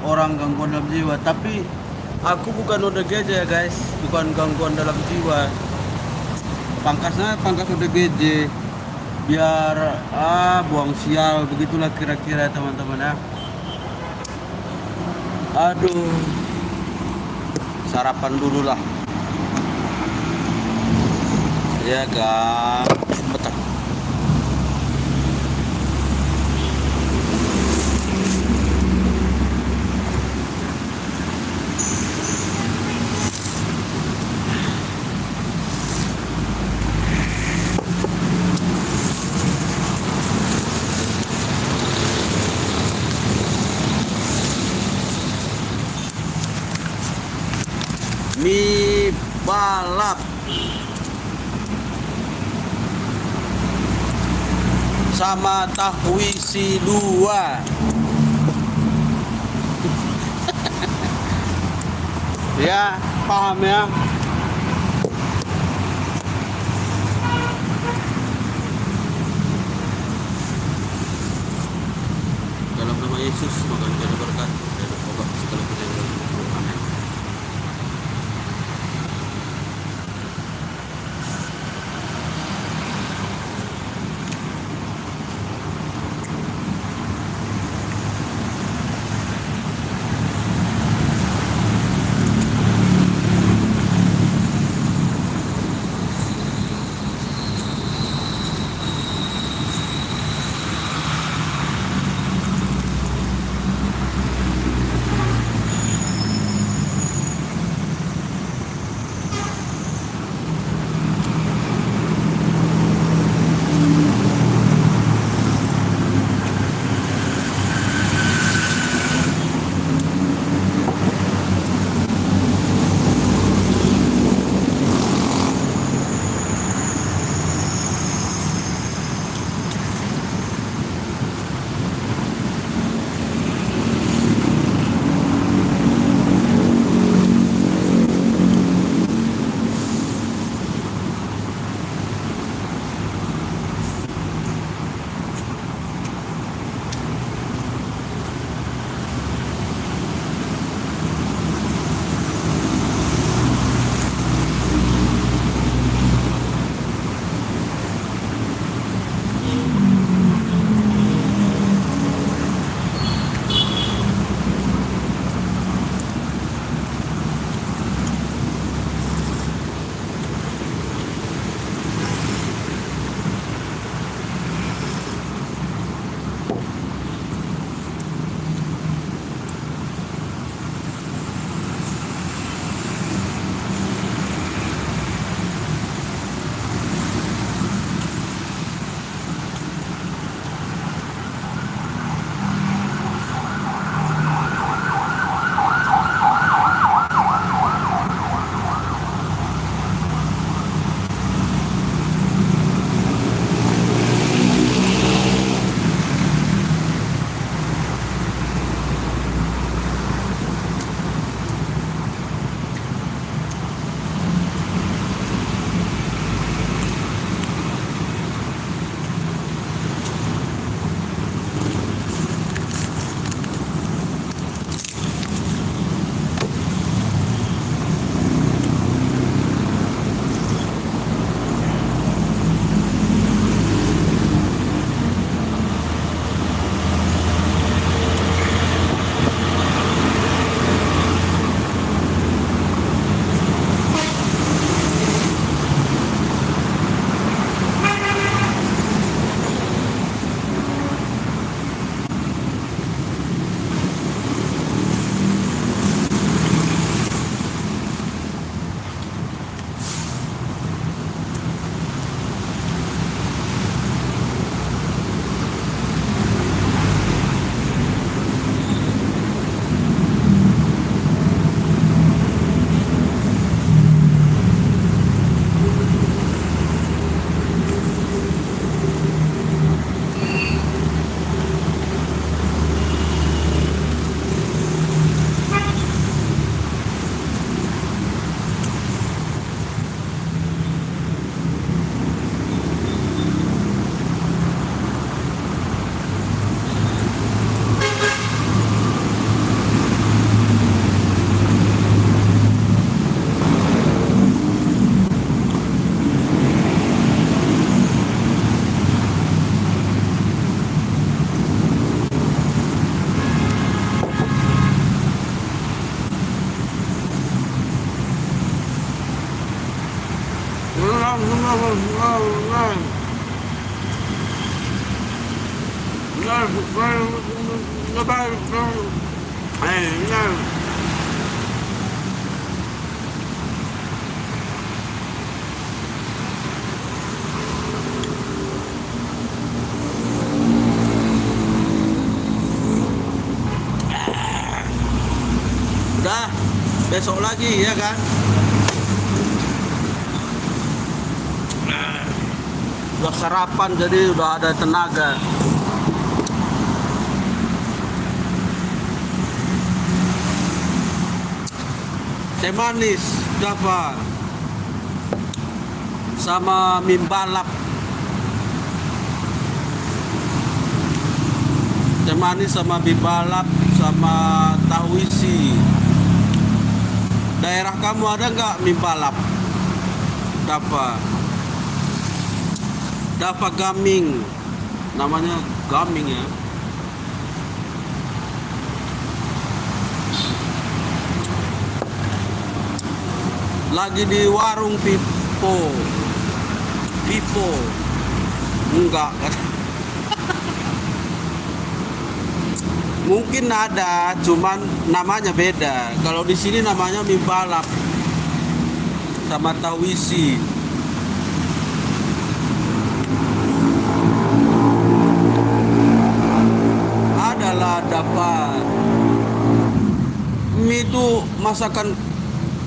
orang gangguan dalam jiwa. Tapi aku bukan ODGJ ya guys, bukan gangguan dalam jiwa. Pangkasnya pangkas ODGJ, biar buang sial, begitulah kira-kira teman-teman ya. Aduh, sarapan dulu lah ya gang. Betul. Mie balap sama tahu isi 2. Ya, paham ya. Dalam nama Yesus, semoga kita berkat dan obat segala penyakit. Amin. Udah, besok lagi ya kan. Udah sarapan jadi udah ada tenaga. Teh manis dapat sama mie balap. Teh manis sama mie balap sama tahu isi. Daerah kamu ada nggak mie balap? Dapat gaming, namanya gaming ya. Lagi di warung Vivo enggak kan? Mungkin ada, cuman namanya beda. Kalau di sini namanya mie balap sama tahu isi. Adalah dapat mie itu masakan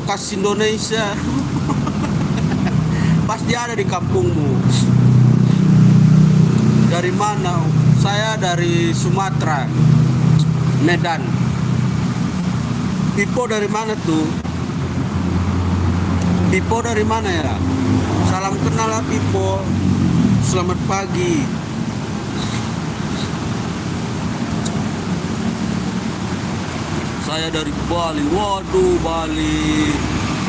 khas Indonesia. Pasti ada di kampungmu. Dari mana? Saya dari Sumatera, Medan. Pipo dari mana tuh? Pipo dari mana ya? Salam kenal lah Pipo. Selamat pagi. Saya dari Bali. Waduh, Bali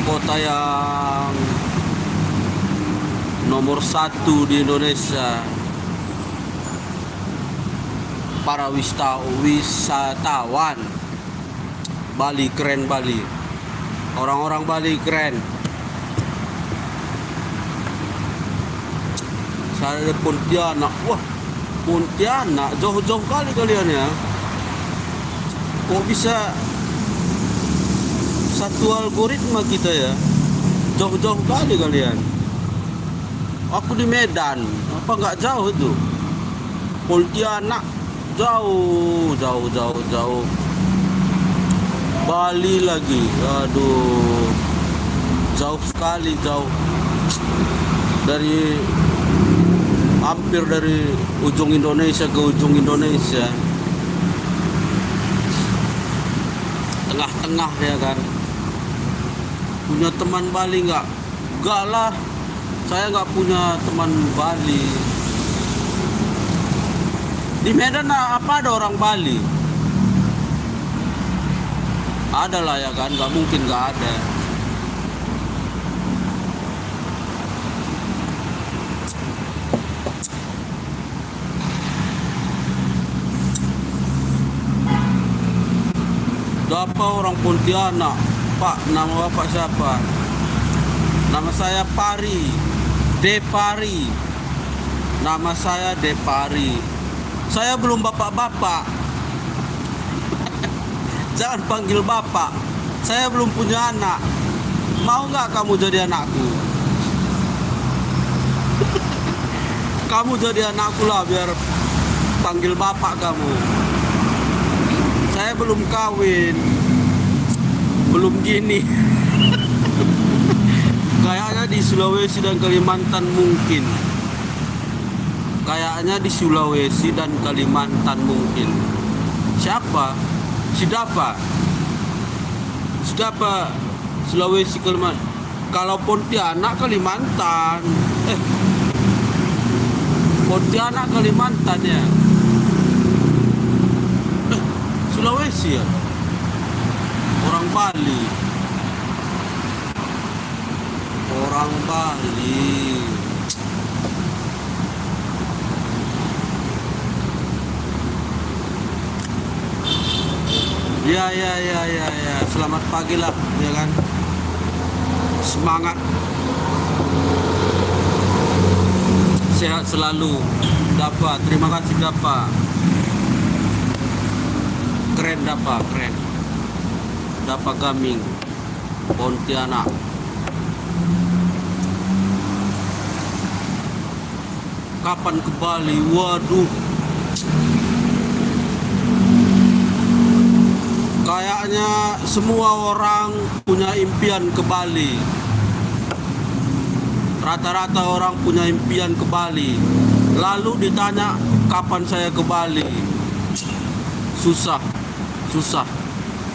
kota yang nomor 1 di Indonesia. Para wisatawan Bali keren. Bali, orang-orang Bali keren. Saya dari Pontianak. Wah, Pontianak jauh-jauh kali kalian ya. Kok bisa satu algoritma kita ya? Jauh-jauh kali kalian. Aku di Medan, apa nggak jauh itu? Pontianak jauh. Bali lagi, aduh, jauh sekali, jauh dari hampir dari ujung Indonesia ke ujung Indonesia, tengah-tengah ya kan. Punya teman Bali nggak? Enggak lah, saya nggak punya teman Bali. Di Medan apa ada orang Bali? Ada lah ya kan, nggak mungkin nggak ada. Apa orang Pontianak? Pak, nama bapak siapa? Nama saya Pari, Depari. Nama saya Depari. Saya belum bapak-bapak. Jangan panggil bapak. Saya belum punya anak. Mau nggak kamu jadi anakku? Kamu jadi anakku lah, biar panggil bapak kamu. Saya belum kawin, belum gini. Kayaknya di Sulawesi dan Kalimantan mungkin. Kayaknya di Sulawesi dan Kalimantan mungkin. Siapa? Siapa? Sulawesi, Kalimantan. Kalau Pontianak Kalimantan. Pontianak Kalimantan ya. Sulawesi ya. Orang Bali. Orang Bali. Ya. Selamat pagi lah, ya kan. Semangat. sehat selalu. Dapat, terima kasih Dapat. Keren Dapat, keren. Dapat Gaming Pontianak. Kapan ke Bali? Waduh, kayaknya semua orang punya impian ke Bali. Rata-rata orang punya impian ke Bali. Lalu ditanya kapan saya ke Bali. Susah.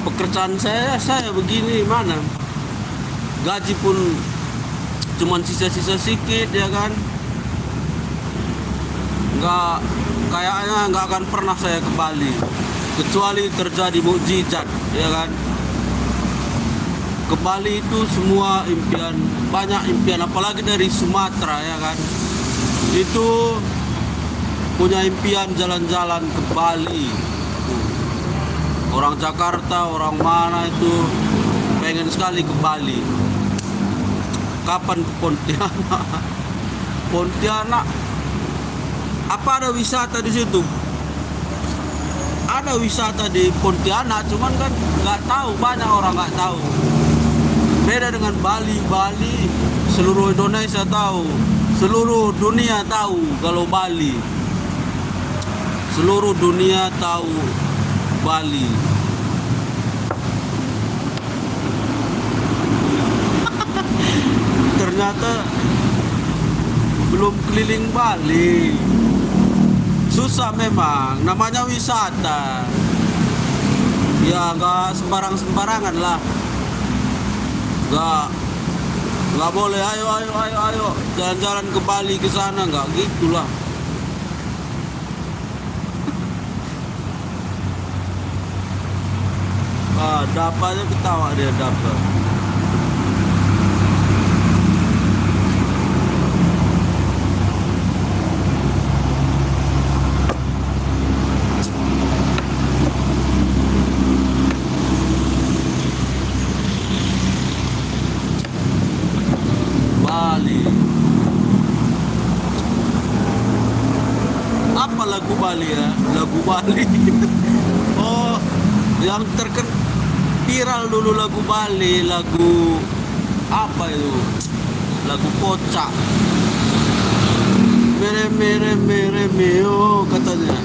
Pekerjaan saya begini, mana gaji pun cuman sisa-sisa sedikit, ya kan. Kayaknya nggak akan pernah saya ke Bali kecuali terjadi mukjizat, ya kan. Ke Bali itu semua impian, banyak impian, apalagi dari Sumatera, ya kan. Itu punya impian jalan-jalan ke Bali. Orang Jakarta, orang mana itu pengen sekali ke Bali. Kapan ke Pontianak? Pontianak, apa ada wisata di situ? Ada wisata di Pontianak, cuman kan nggak tahu, banyak orang nggak tahu. Beda dengan Bali. Bali seluruh Indonesia tahu, seluruh dunia tahu kalau Bali. Seluruh dunia tahu Bali. Ternyata belum keliling Bali. Susah memang, namanya wisata. Ya nggak sembarangan lah. Nggak boleh ayo jalan-jalan ke Bali ke sana, nggak gitulah. Dapatnya ketawa dia dapat. Bali. Apa lagu Bali ya? Lagu Bali. Oh, yang viral dulu lagu Bali, lagu apa itu? Lagu Kocak. Mere meo katanya.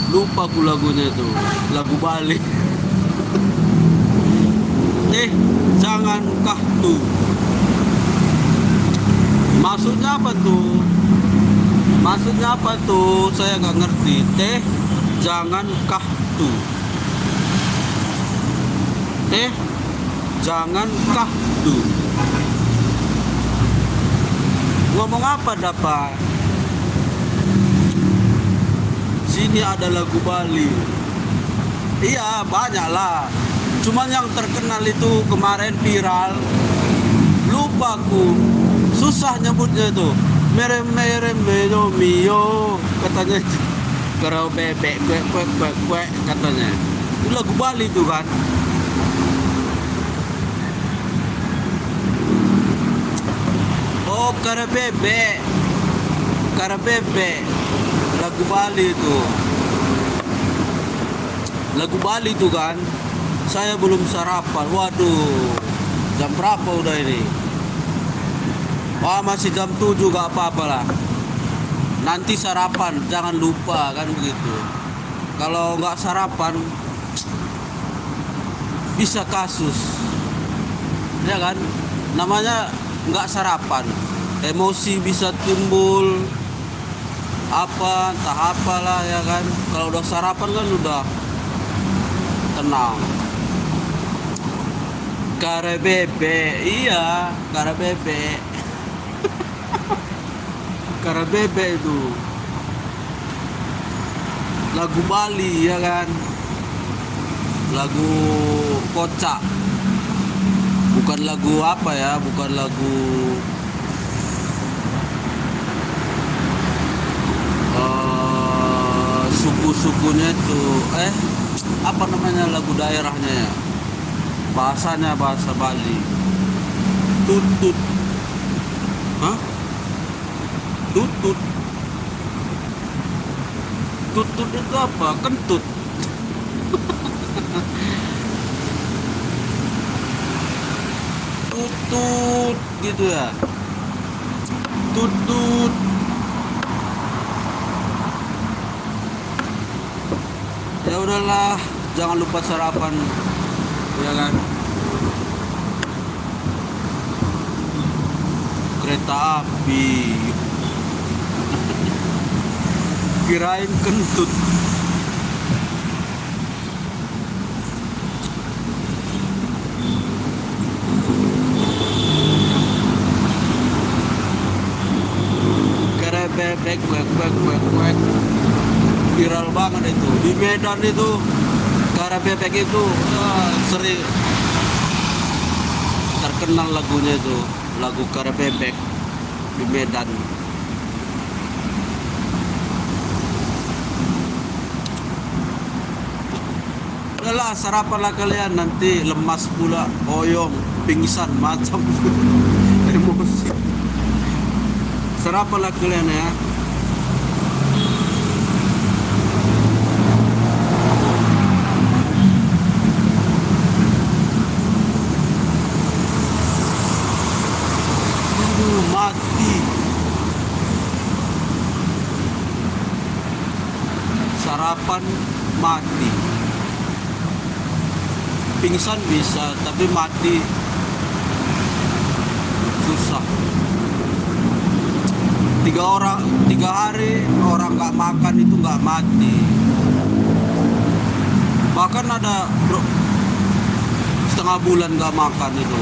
Lupa aku lagunya itu, lagu Bali. Jangankah tuh? Maksudnya apa tuh? Maksudnya apa tuh? Saya nggak ngerti. Jangankah tuh? Jangankah tuh? Ngomong apa dapat? Sini ada lagu Bali. Iya, banyak lah. Cuman yang terkenal itu kemarin viral. Lupa aku. Susah nyebutnya tuh. Mere mio katanya. Kerau bebek kue katanya. Itu lagu Bali tuh kan. Oh, kara bebek lagu Bali itu. Lagu Bali itu kan. Saya belum sarapan. Waduh, jam berapa udah ini? Masih jam 7, gak apa-apa lah. Nanti sarapan, jangan lupa kan begitu. Kalau nggak sarapan bisa kasus, ya kan. Namanya nggak sarapan, emosi bisa timbul, entah apalah, ya kan. Kalau udah sarapan kan udah tenang. Kare bebek, iya, kare bebek. Kare bebek itu lagu Bali, ya kan. Lagu Kocak. Bukan lagu apa ya, bukan lagu suku-sukunya itu. Apa namanya lagu daerahnya ya? Bahasanya bahasa Bali. Tutut. Hah? Tutut. Tutut itu apa? Kentut. Tutut gitu ya. Tutut. Ya udahlah, jangan lupa sarapan, ya kan. Kereta api. Kirain kentut. Kerebek, wek. Viral banget itu di Medan itu. Kerebek itu sering terkenal lagunya itu, lagu Kerebek di Medan. Udahlah, sarapanlah kalian, nanti lemas pula, oyong, pingsan, macam emosi. Sarapanlah kalian ya. Aduh, mati. Sarapan mati. Pingsan bisa, tapi mati susah. 3 hari orang nggak makan itu nggak mati. Bahkan ada setengah bulan nggak makan itu,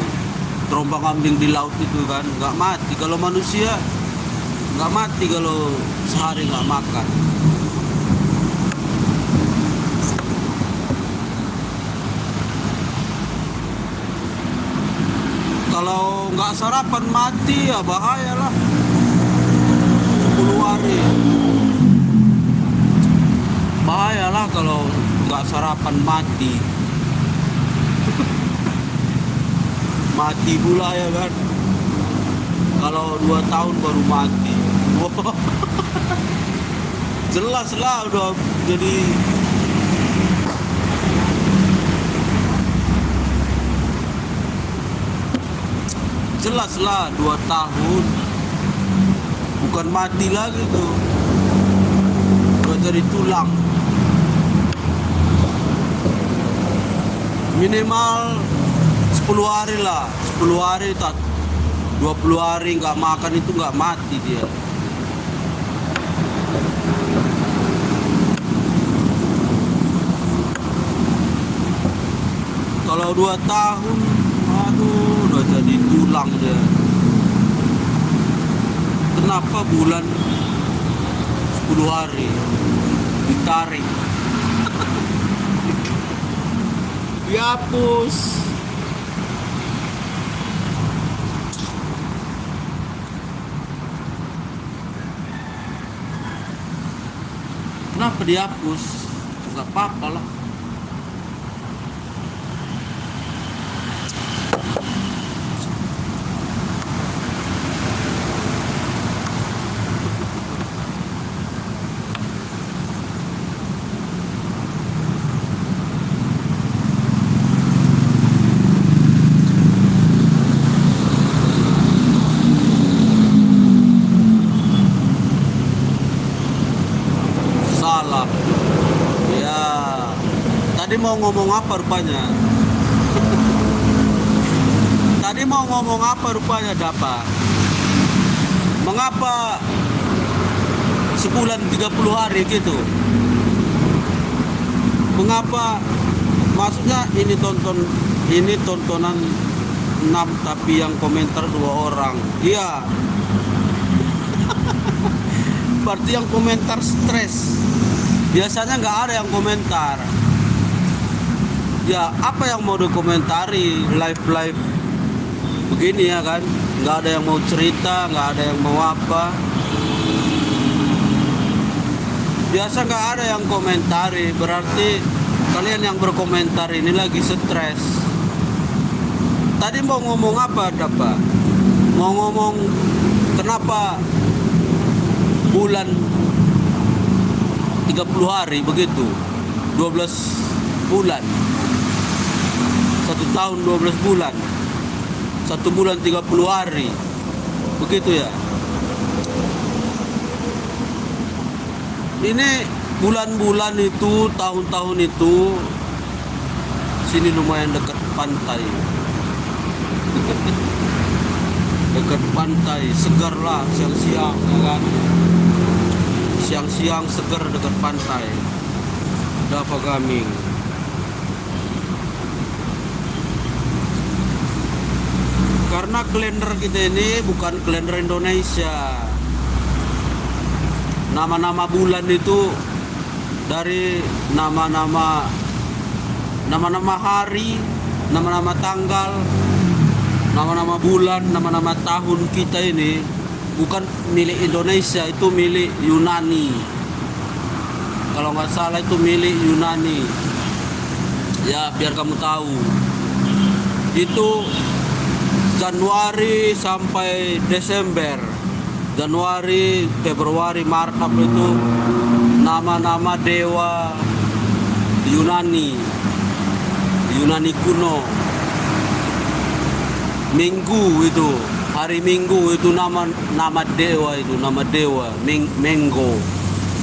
terombang ambing di laut itu kan, nggak mati. Kalau manusia nggak mati kalau sehari nggak makan. Kalau nggak sarapan mati ya bahaya lah. 10 hari bahaya lah kalau nggak sarapan mati. Mati pula ya kan. Kalau 2 tahun baru mati. Wah. Jelas lah udah jadi. Jelas lah 2 tahun. Bukan mati lagi tuh. Udah jadi tulang. Minimal 10 hari lah. 10 hari tak 20 hari nggak makan itu nggak mati dia. Kalau 2 tahun, aduh, udah jadi tulang dia. Kenapa bulan 10 hari ditarik, dihapus. Kenapa dihapus? Gak apa-apa lah. Salah. Ya, tadi mau ngomong apa rupanya? Tadi mau ngomong apa rupanya, Dapa? Mengapa sebulan 30 hari gitu? Mengapa? Maksudnya ini tontonan 6 tapi yang komentar 2 orang. Iya. Berarti yang komentar stres. Biasanya nggak ada yang komentar. Ya apa yang mau dikomentari live begini ya kan? Nggak ada yang mau cerita, nggak ada yang mau apa. Biasa nggak ada yang komentari. Berarti kalian yang berkomentar ini lagi stres. Tadi mau ngomong apa, Dapa? Mau ngomong Kenapa bulan 30 hari begitu? 12 bulan. 1 tahun 12 bulan. 1 bulan 30 hari. Begitu ya. Ini bulan-bulan itu, tahun-tahun itu sini lumayan dekat pantai. Dekat pantai, segar lah siang-siang, ya kan? Siang-siang segar dekat pantai. Dava Gaming. Karena kalender kita ini bukan kalender Indonesia. Nama-nama bulan itu dari nama-nama hari, nama-nama tanggal, nama-nama bulan, nama-nama tahun kita ini bukan milik Indonesia, itu milik Yunani. Kalau nggak salah itu milik Yunani. Ya, biar kamu tahu. Itu Januari sampai Desember. Januari, Februari, Maret, April itu nama-nama dewa Yunani kuno. Minggu itu, hari Minggu itu nama dewa itu, nama dewa Menggo,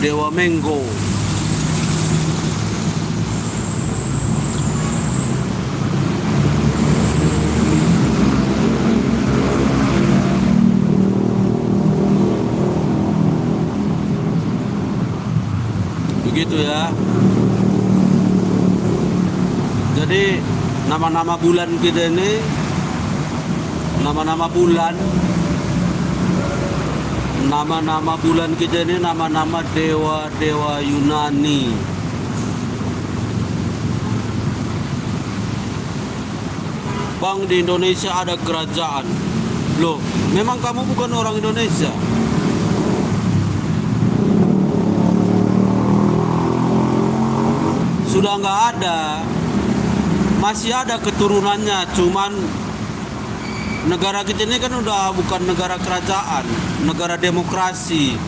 dewa Menggo. Begitu ya. Jadi nama-nama bulan kita ini, nama-nama bulan kita ini nama-nama dewa Yunani. Bang, di Indonesia ada kerajaan. Loh, memang kamu bukan orang Indonesia? Sudah nggak ada, masih ada keturunannya, cuman negara kita ini kan udah bukan negara kerajaan, negara demokrasi.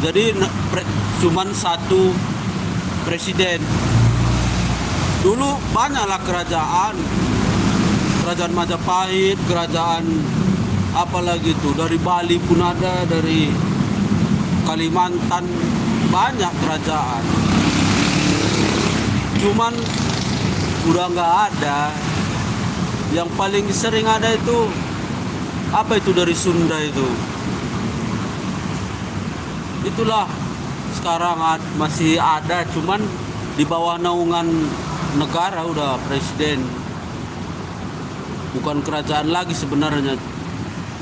Jadi cuman satu presiden. Dulu banyaklah kerajaan Majapahit, kerajaan apalagi itu, dari Bali pun ada, dari Kalimantan, banyak kerajaan. Cuman udah nggak ada. Yang paling sering ada itu apa itu, dari Sunda itu. Itulah sekarang masih ada, cuman di bawah naungan negara, udah presiden. Bukan kerajaan lagi sebenarnya.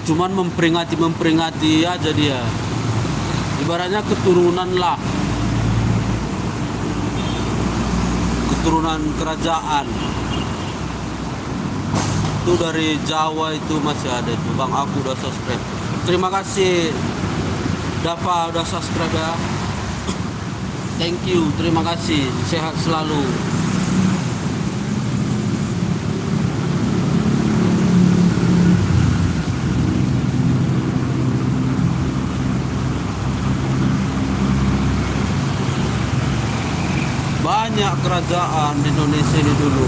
Cuman memperingati aja dia. Ibaratnya keturunan lah. Keturunan kerajaan itu dari Jawa itu masih ada itu. Bang, aku udah subscribe. Terima kasih Dava udah subscribe ya. Thank you, terima kasih. Sehat selalu. Banyak kerajaan di Indonesia ini dulu.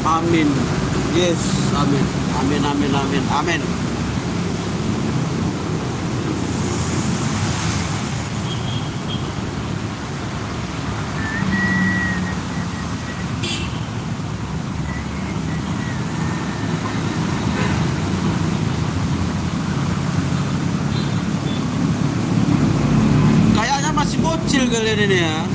Amin. Yes, amin. Amin, amin, amin, amin. Kecil kalian ini ya.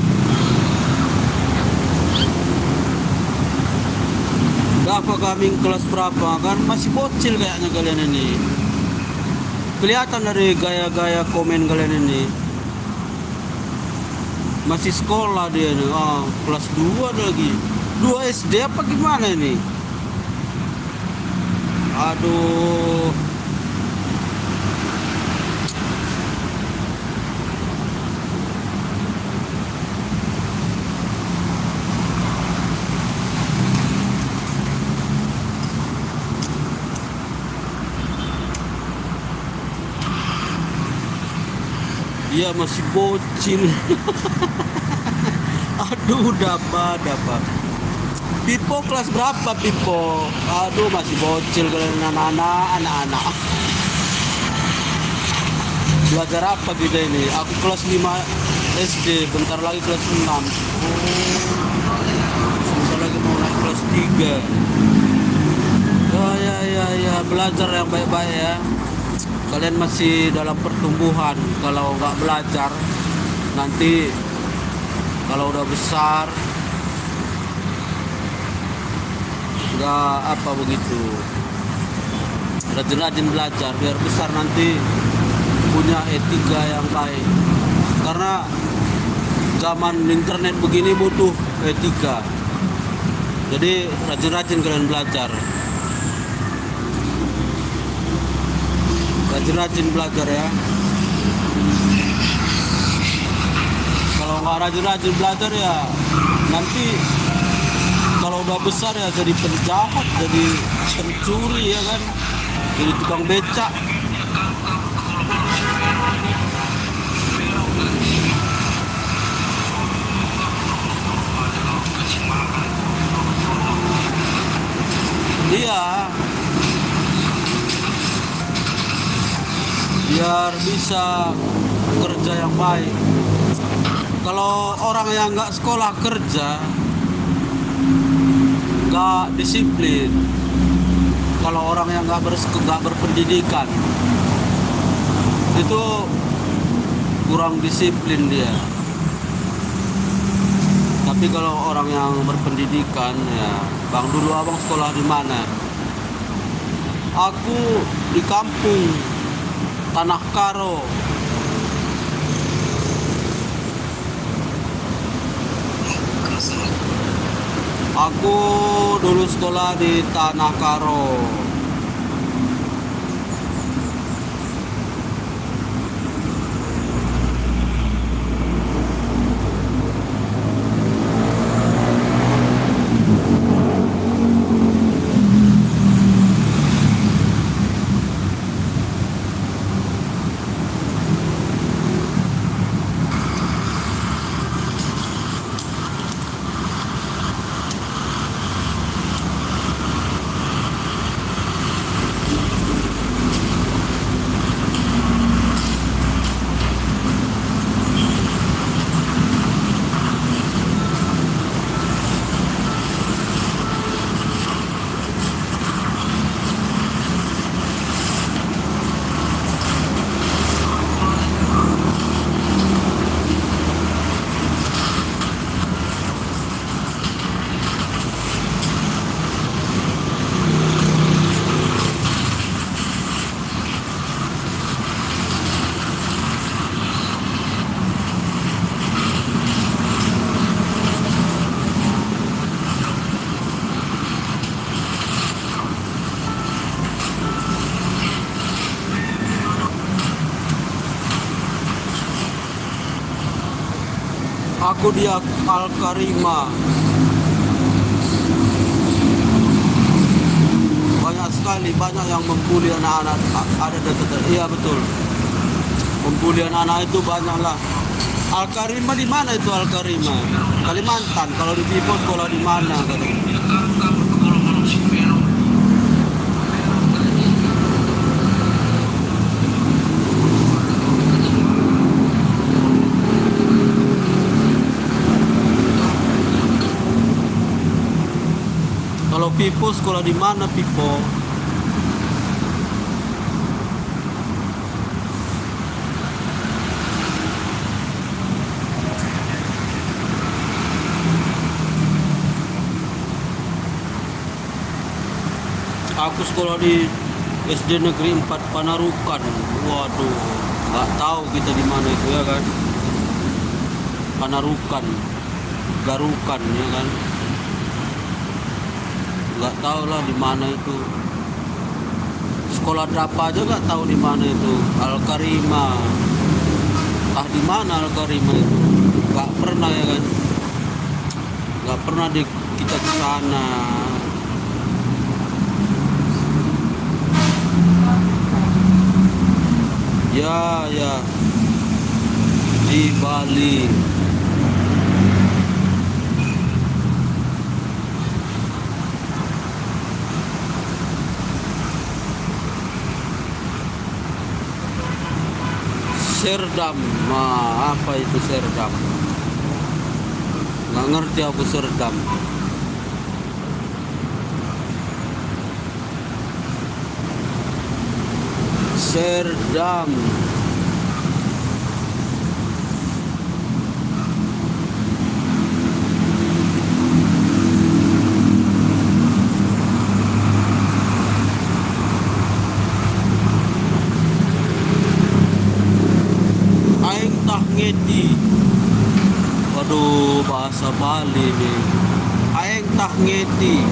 Dava Gaming kelas berapa kan, masih bocil kayaknya kalian ini. Kelihatan dari gaya-gaya komen kalian ini. Masih sekolah dia nih. Kelas 2 lagi. 2 SD apa gimana ini? Aduh. dia masih bocil. Aduh, dapat. Pipo kelas berapa Pipo? Aduh, masih bocil kalian anak-anak. Belajar apa kita ini? Aku kelas 5 SD, bentar lagi kelas 6. Bentar lagi mau naik kelas 3. Ya, belajar yang baik-baik ya. Kalian masih dalam pertumbuhan. Kalau nggak belajar, nanti kalau udah besar nggak apa begitu. Rajin-rajin belajar biar besar nanti punya etika yang baik. Karena zaman internet begini butuh etika. Jadi rajin-rajin kalian belajar. Rajin-rajin belajar ya. Kalau nggak rajin-rajin belajar ya nanti kalau udah besar ya jadi penjahat, jadi pencuri ya kan, jadi tukang becak. Iya, biar bisa kerja yang baik. Kalau orang yang nggak sekolah kerja, nggak disiplin. Kalau orang yang nggak berpendidikan, itu kurang disiplin dia. Tapi kalau orang yang berpendidikan ya, bang dulu abang sekolah di mana? Aku di kampung Tanah Karo. Aku dulu sekolah di Tanah Karo. Aku di Al-Karimah. Banyak yang membuli anak-anak. Iya betul. Membuli anak-anak itu banyaklah. Al-Karimah di mana itu Al-Karimah? Kalimantan. Kalau di Vivo sekolah di mana? Kalau Pipo sekolah di mana Pipo? Aku sekolah di SD Negeri 4 Panarukan. Waduh, nggak tahu kita di mana itu ya kan? Panarukan, Garukan ya kan? Nggak tahu lah di mana itu. Sekolah Drapa aja nggak tahu di mana itu. Al-Karimah. Ah di mana Al-Karimah itu? Nggak pernah ya kan? Nggak pernah kita ke sana. Ya. di Bali. Serdam, apa itu Serdam? Nggak ngerti aku Serdam. Serdam. Aing tah ngeti. Waduh, bahasa Bali nih. Aing tah ngeti.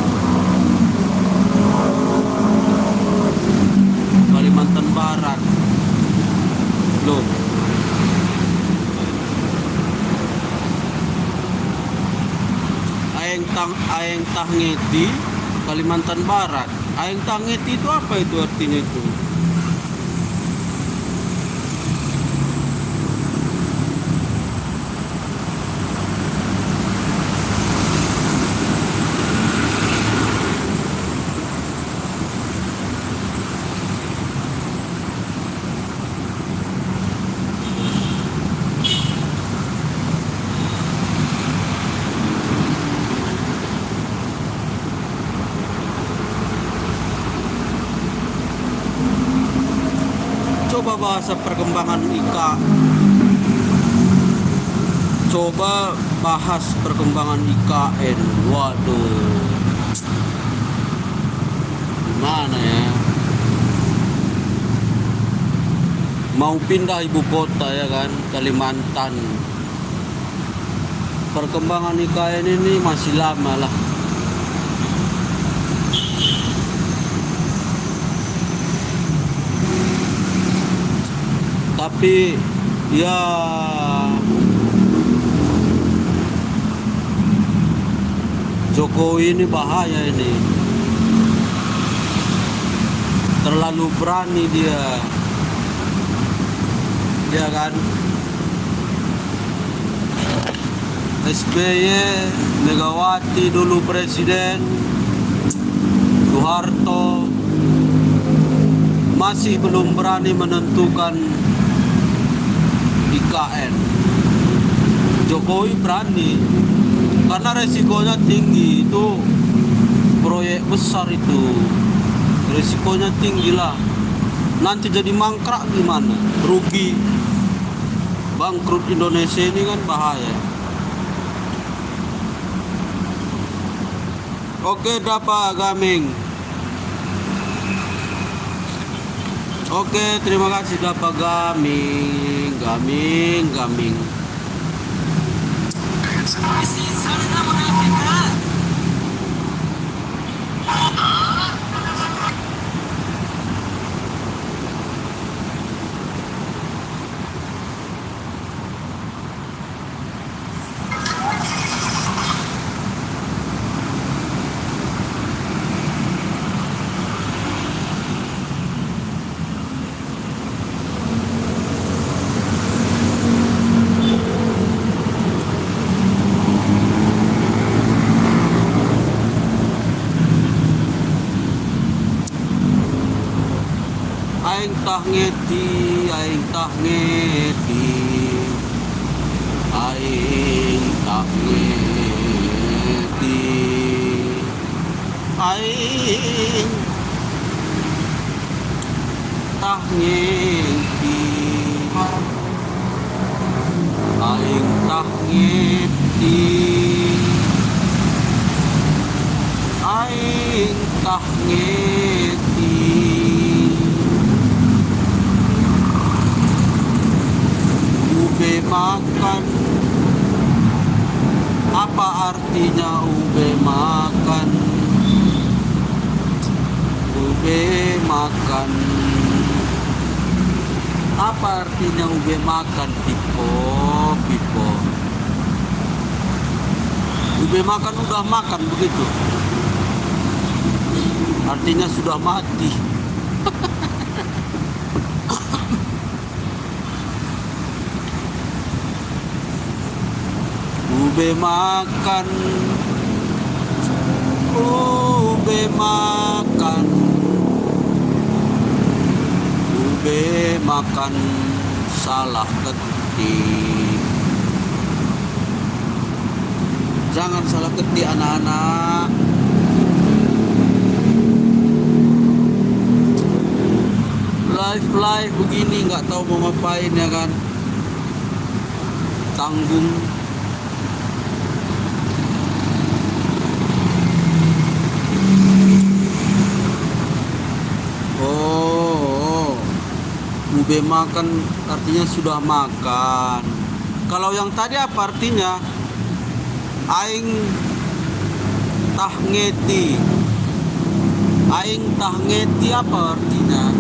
Kalimantan Barat. Loh. Aing tah ngeti Kalimantan Barat. Aing tah ngeti itu apa itu artinya itu? Coba bahasa perkembangan IKN. Coba bahas perkembangan IKN. Waduh, gimana ya? Mau pindah ibu kota ya kan, Kalimantan. Perkembangan IKN ini masih lama lah. Tapi ya Jokowi ini bahaya ini. Terlalu berani dia. Ya kan? SBY, Megawati dulu presiden, Soeharto masih belum berani menentukan IKN. Jokowi berani karena resikonya tinggi, itu proyek besar, itu resikonya tinggi lah. Nanti jadi mangkrak gimana? Rugi, bangkrut Indonesia ini kan bahaya. Oke, dapat gaming. Oke, terima kasih dapat gaming. Aing tah ngeti, aing tah ngeti, aing tah ngeti, aing tah ngeti, aing tah ngeti, aing tah ngeti. Ube makan, apa artinya ube makan? Ube makan, apa artinya ube makan? Pipo. Ube makan udah makan begitu, artinya sudah mati. ube makan, ube makan, ube makan salah ketik. Jangan salah ketik anak-anak. Live begini nggak tahu mau ngapain ya kan. Tanggung. Oh, ube makan artinya sudah makan. Kalau yang tadi apa artinya? Aing tah ngeti. Aing tah ngeti apa artinya?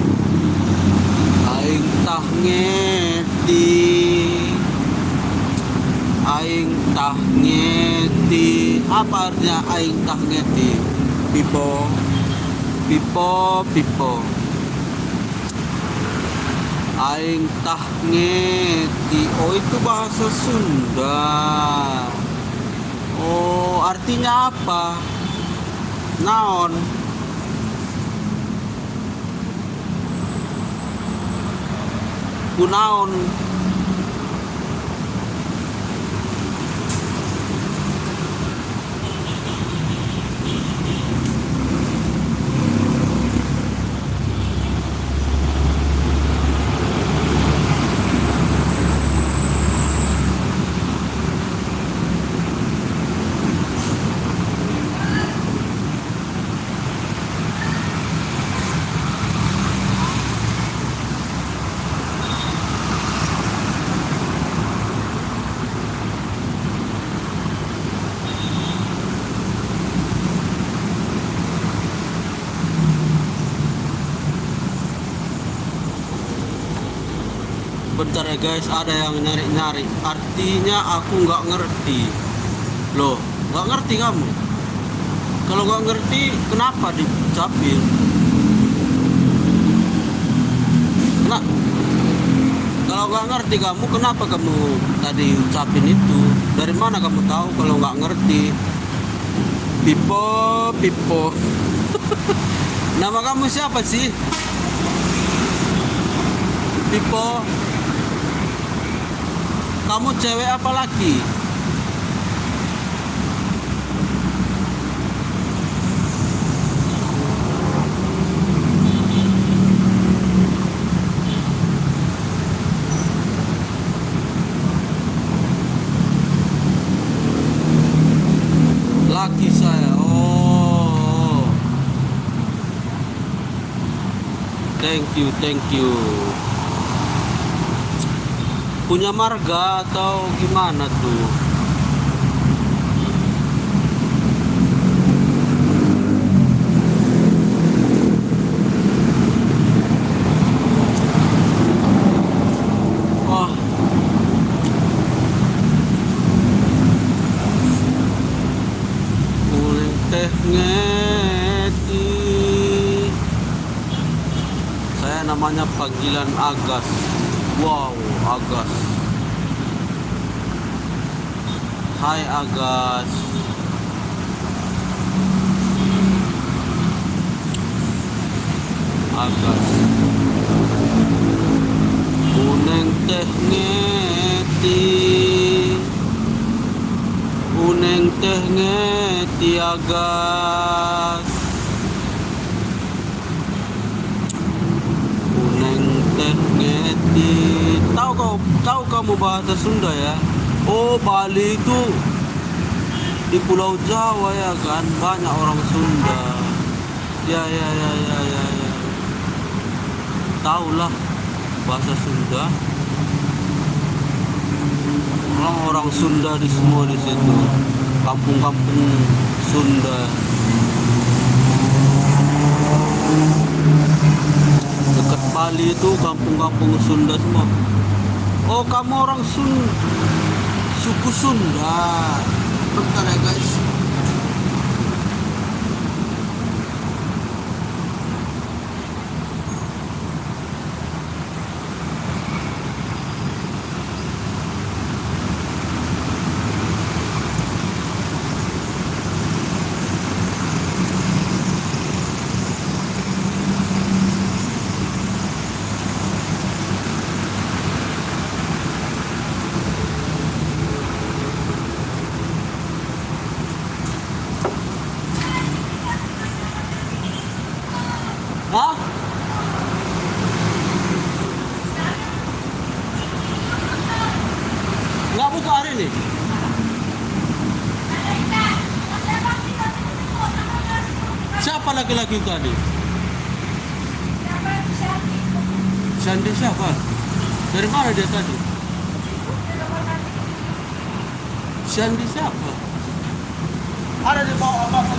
Aing tah ngeti. Aing tah ngeti. Apa artinya aing tah ngeti? Pipo. Pipo, pipo. Aing tah ngeti. Oh, itu bahasa Sunda. Oh, artinya apa? Naon? Kunaon? Bentar ya guys, ada yang nyari-nyari. Artinya aku nggak ngerti. Loh, nggak ngerti kamu? Kalau nggak ngerti, kenapa diucapin? Nah, kalau nggak ngerti kamu, kenapa kamu tadi ucapin itu? Dari mana kamu tahu kalau nggak ngerti? Pipo, Pipo. Nama kamu siapa sih? Pipo. Kamu cewek apa laki? Laki saya. Oh. Thank you, thank you. Punya marga atau gimana tuh? Wah, kuning teh ngeti. Saya namanya panggilan Agas. Wow, Agas. Hai Agas. Agas. Uneng teh ngeti. Uneng teh ngeti Agas. Uneng teh ngeti. Tahu kamu bahasa Sunda ya? Oh, Bali itu di Pulau Jawa ya kan, banyak orang Sunda. Ya. Tahulah bahasa Sunda. Orang Sunda di semua di situ. Kampung-kampung Sunda. Dekat Bali itu kampung-kampung Sunda semua. Oh, kamu orang suku Sunda. Bentar ya guys. laki-laki tadi? Sandi siapa? Dari mana dia tadi? Sandi siapa? Ada di bawah apa?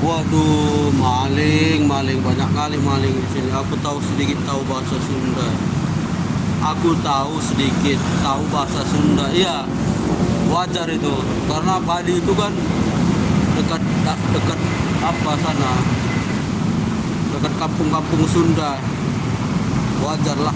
Waduh, maling banyak kali maling di sini. Aku tahu sedikit tahu bahasa Sunda. Aku tahu sedikit tahu bahasa Sunda. Iya, wajar itu. Karena Padi itu kan dekat dekat apa sana? Dekat kampung-kampung Sunda. Wajar lah.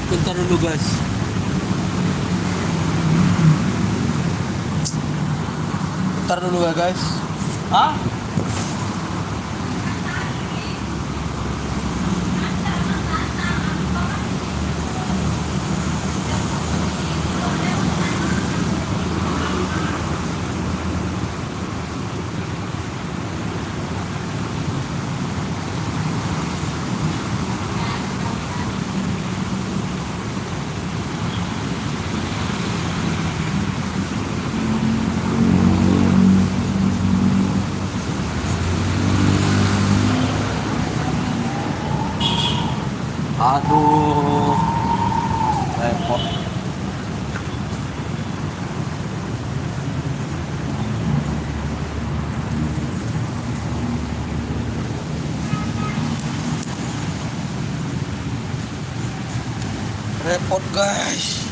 Bentar dulu guys. Bentar dulu ya guys. Hah? Aduh, repot. Repot guys.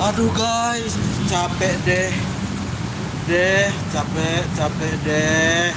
Aduh guys, capek deh, capek deh.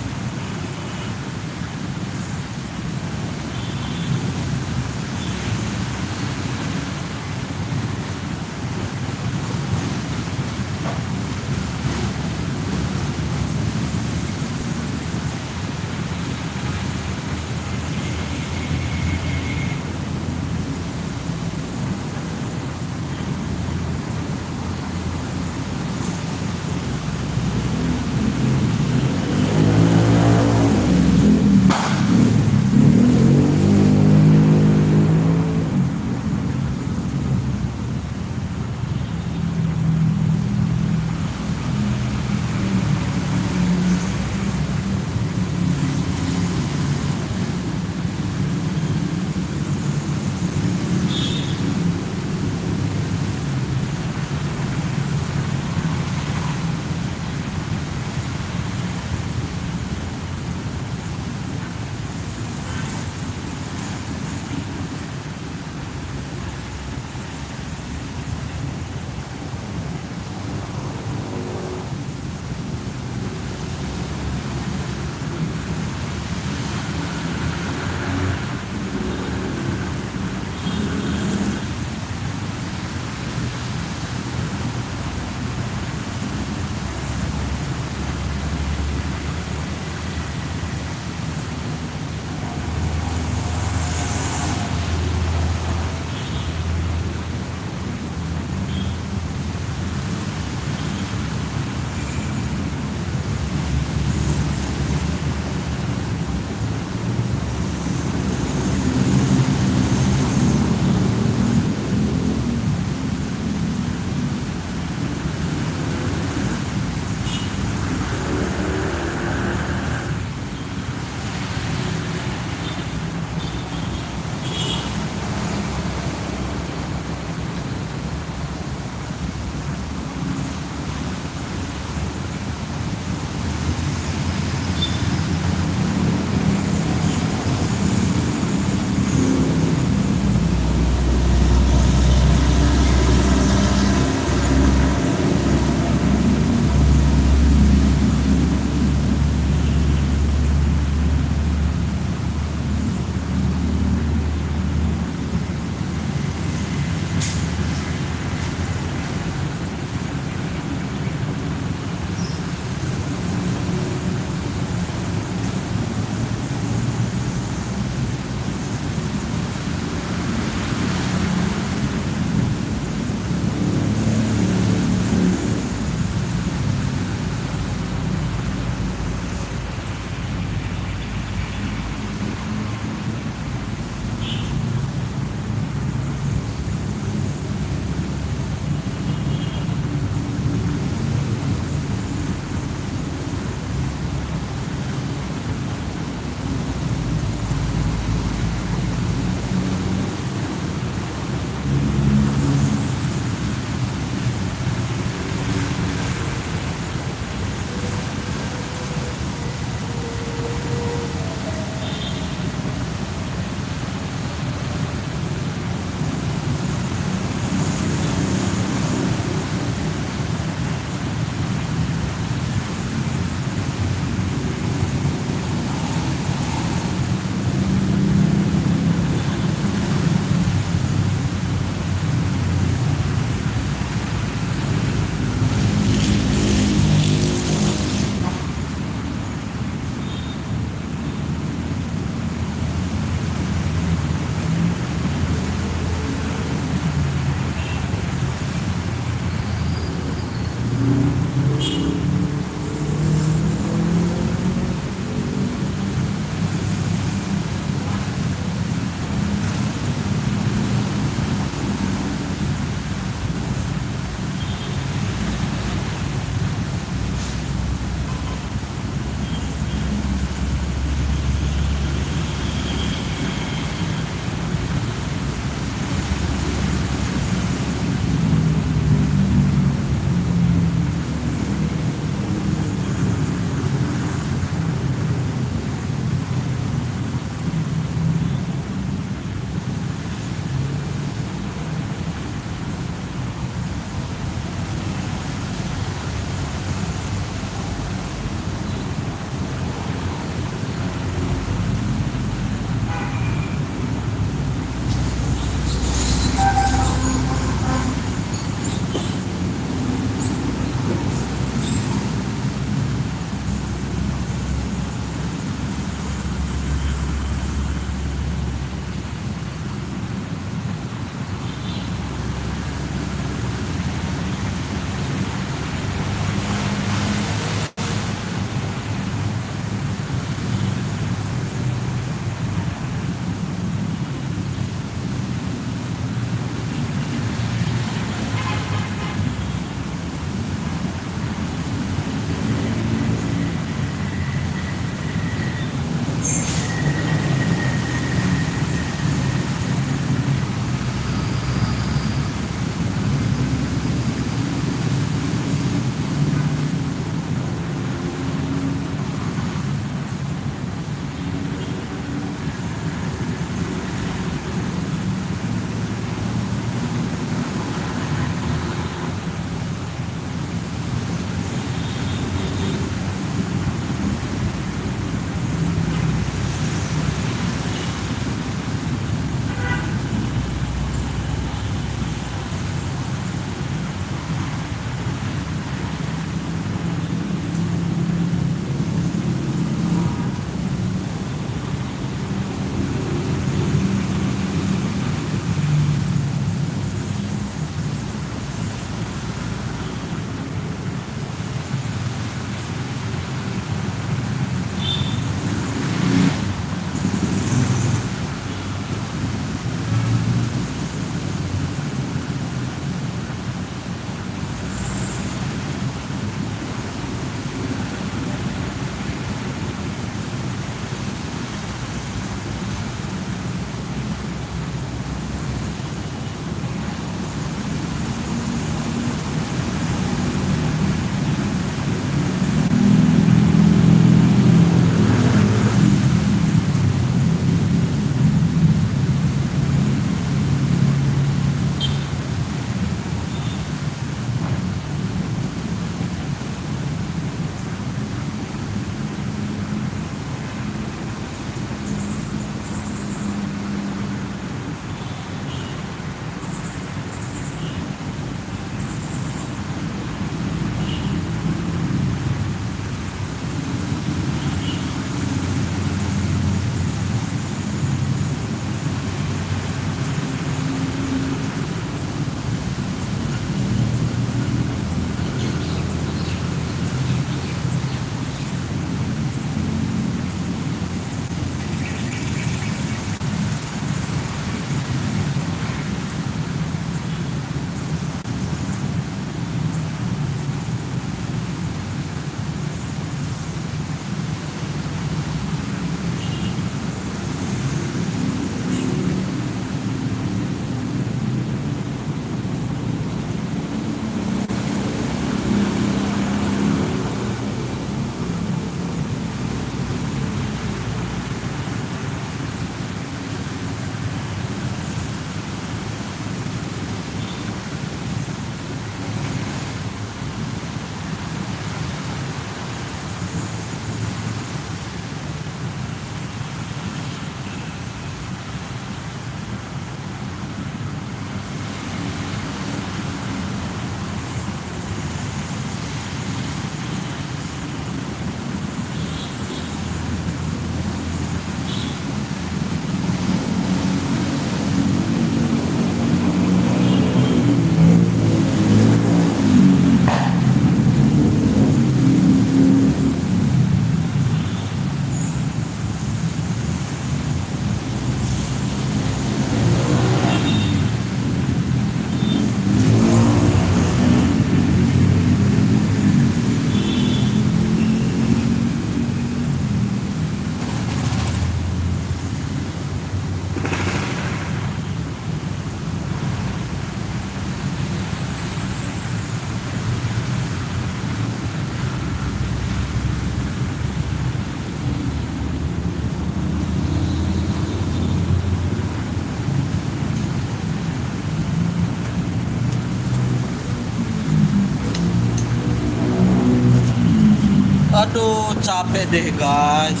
Aduh, capek deh guys.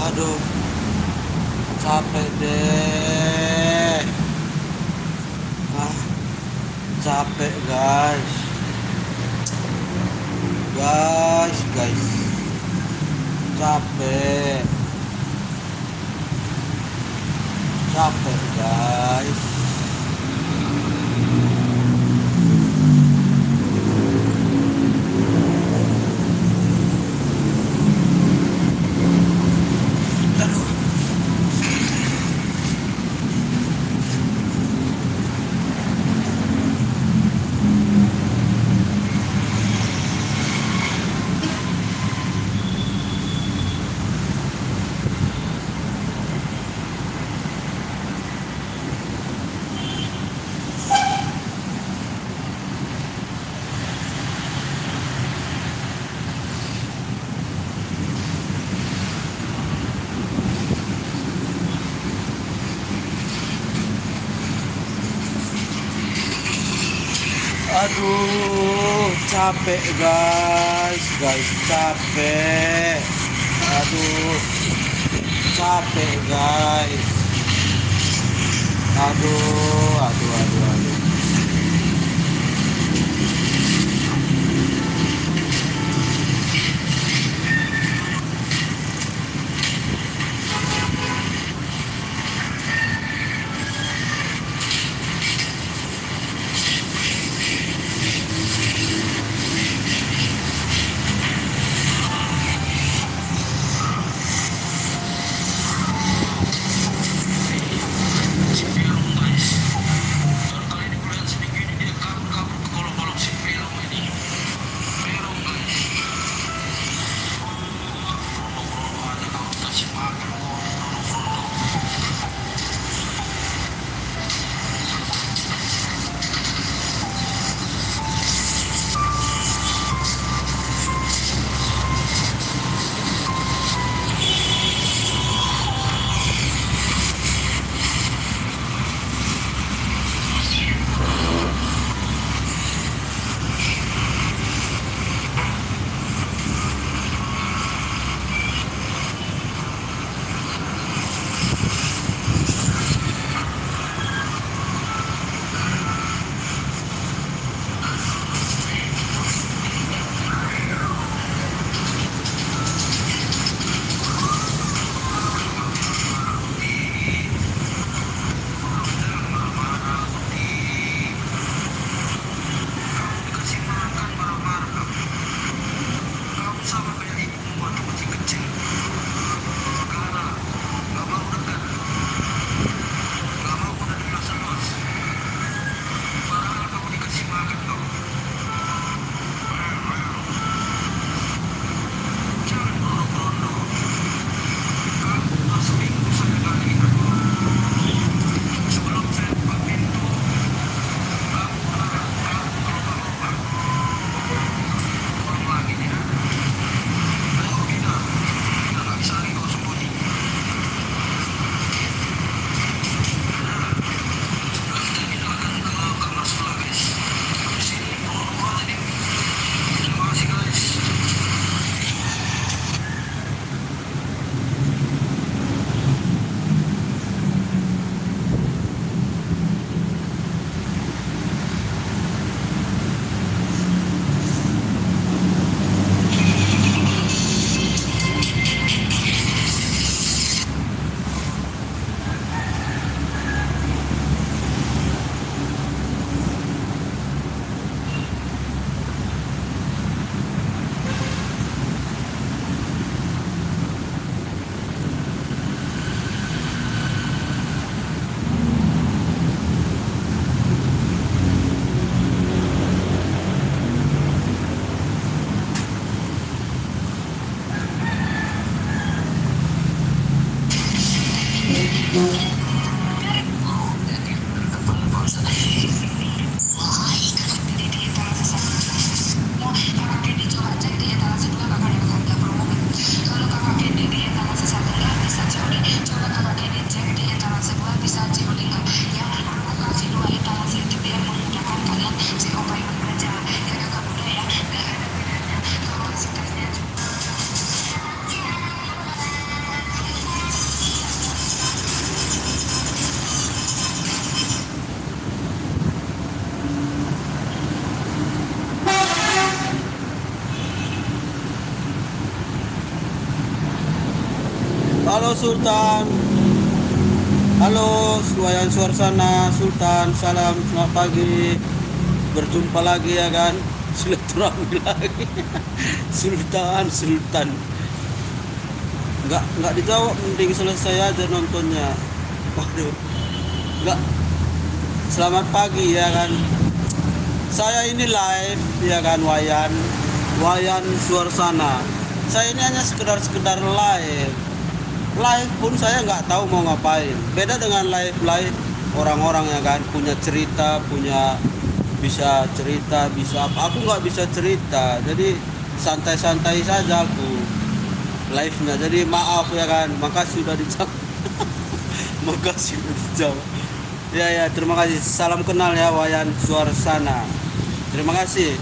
Aduh, capek deh. Ah, capek guys. Guys. Capek. Capek guys. Aduh, capek guys, capek. Aduh, capek guys. Aduh. Halo Sultan, halo Wayan Suarsana Sultan, salam selamat pagi, berjumpa lagi ya kan, silaturahmi lagi. Sultan, nggak dijawab, mending selesai aja nontonnya. Waduh, nggak. Selamat pagi ya kan, saya ini live ya kan, Wayan Suarsana. Saya ini hanya sekedar live pun saya nggak tahu mau ngapain. Beda dengan live orang-orang ya kan, punya cerita, bisa cerita, bisa apa. Aku nggak bisa cerita, jadi santai-santai saja aku live-nya. Jadi maaf ya kan, makasih sudah dijawab. Makasih sudah dijawab. Ya, terima kasih. Salam kenal ya Wayan Suarsana. Terima kasih.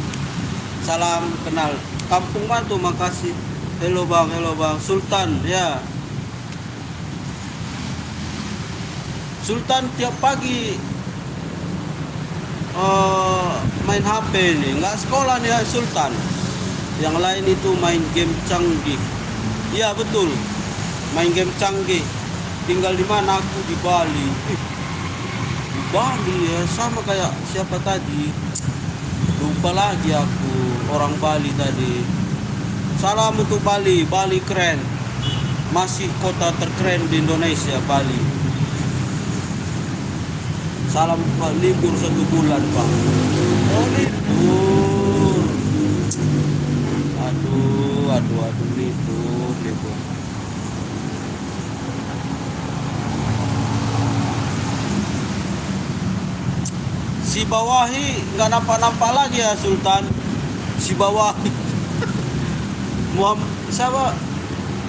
Salam kenal. Kampung Mantu, makasih. Halo bang Sultan ya. Sultan tiap pagi main HP nih, nggak sekolah nih ya Sultan. Yang lain itu main game canggih. Iya betul, main game canggih. Tinggal di mana? Aku di Bali. Di Bali ya, sama kayak siapa tadi? Lupa lagi aku, orang Bali tadi. Salam untuk Bali keren. Masih kota terkeren di Indonesia, Bali. Salam Pak, libur 1 bulan Pak. Oh libur. Aduh libur. Si Bawahi nggak nampak lagi ya Sultan. Si Bawahi.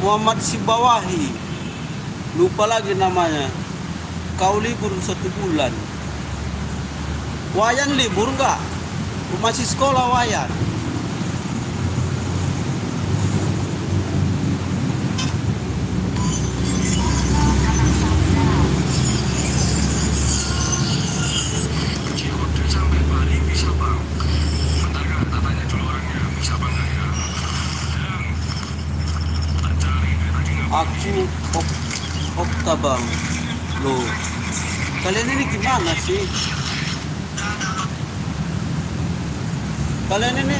Muhammad Si Bawahi. Lupa lagi namanya. Kau libur 1 bulan. Wayan libur nggak? Masih sekolah Wayan? Aku Okta bang. Loh, kalian ini gimana sih? Kalian ini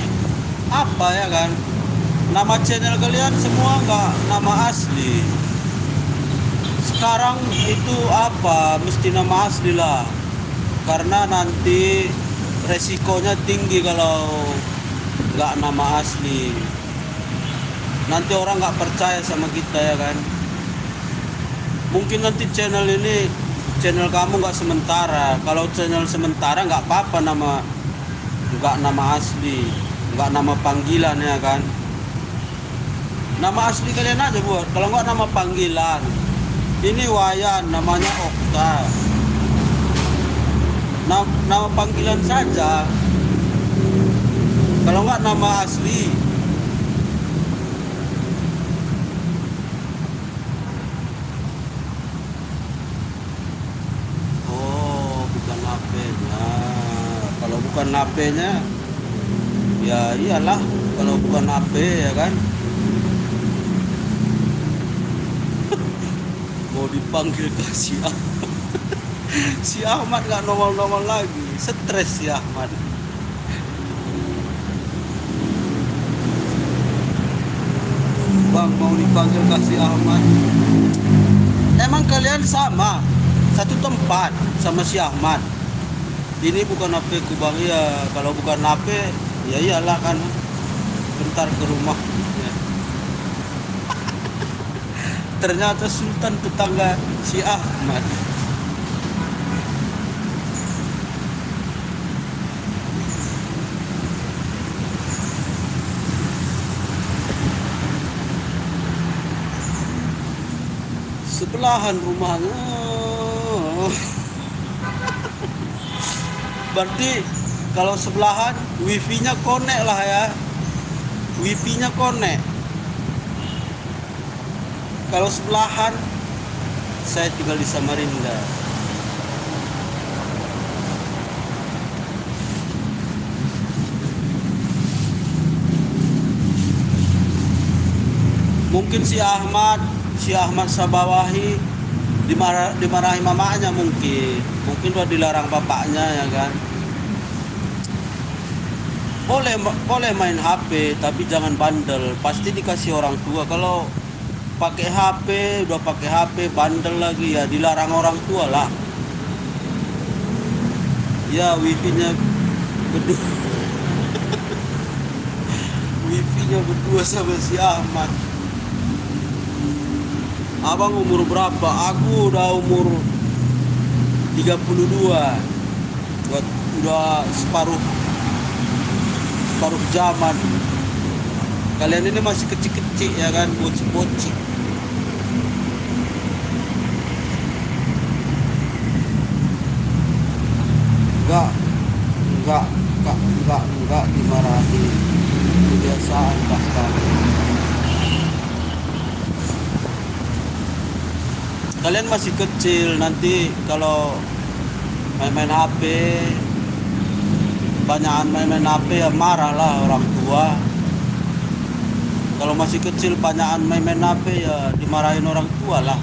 apa ya kan? Nama channel kalian semua nggak nama asli. Sekarang itu apa? Mesti nama asli lah. Karena nanti resikonya tinggi kalau nggak nama asli. Nanti orang nggak percaya sama kita ya kan. Mungkin nanti channel kamu nggak sementara. Kalau channel sementara nggak apa-apa, nggak nama asli, nggak nama panggilan ya kan. Nama asli kalian aja buat. Kalau nggak nama panggilan. Ini Wayan, namanya Okta. Nama panggilan saja. Kalau nggak nama asli. Kalau bukan HP-nya ya iyalah, kalau bukan HP ya kan. Mau dipanggil ke si Ahmad. Si Ahmad gak normal lagi, stres si Ahmad. Bang, mau dipanggil ke si Ahmad. Emang kalian sama satu tempat sama si Ahmad? Ini bukan HP ku bang, ya kalau bukan HP ya iyalah kan, bentar ke rumah ya. ternyata Sultan tetangga si Ahmad. Sebelahan rumahnya. Berarti kalau sebelahan wifi-nya konek lah ya. Wifi-nya konek. Kalau sebelahan saya tinggal di Samarinda. Mungkin si Ahmad Sabawahi dimarahi mamanya, mungkin udah dilarang bapaknya ya kan. Boleh main HP tapi jangan bandel, pasti dikasih orang tua. Kalau pakai HP, udah pakai HP bandel lagi ya dilarang orang tua lah. Ya wifi-nya berdua. Wifi-nya berdua sama si Ahmad. Abang umur berapa? Aku udah umur 32. Udah separuh zaman. Kalian ini masih kecil-kecil ya kan, bocil-bocil. Enggak dimarahi. Kebiasaan bahkan. Kalian masih kecil, nanti kalau main-main HP, banyakan main-main HP ya marah lah orang tua. Kalau masih kecil banyakan main-main HP ya dimarahin orang tua lah.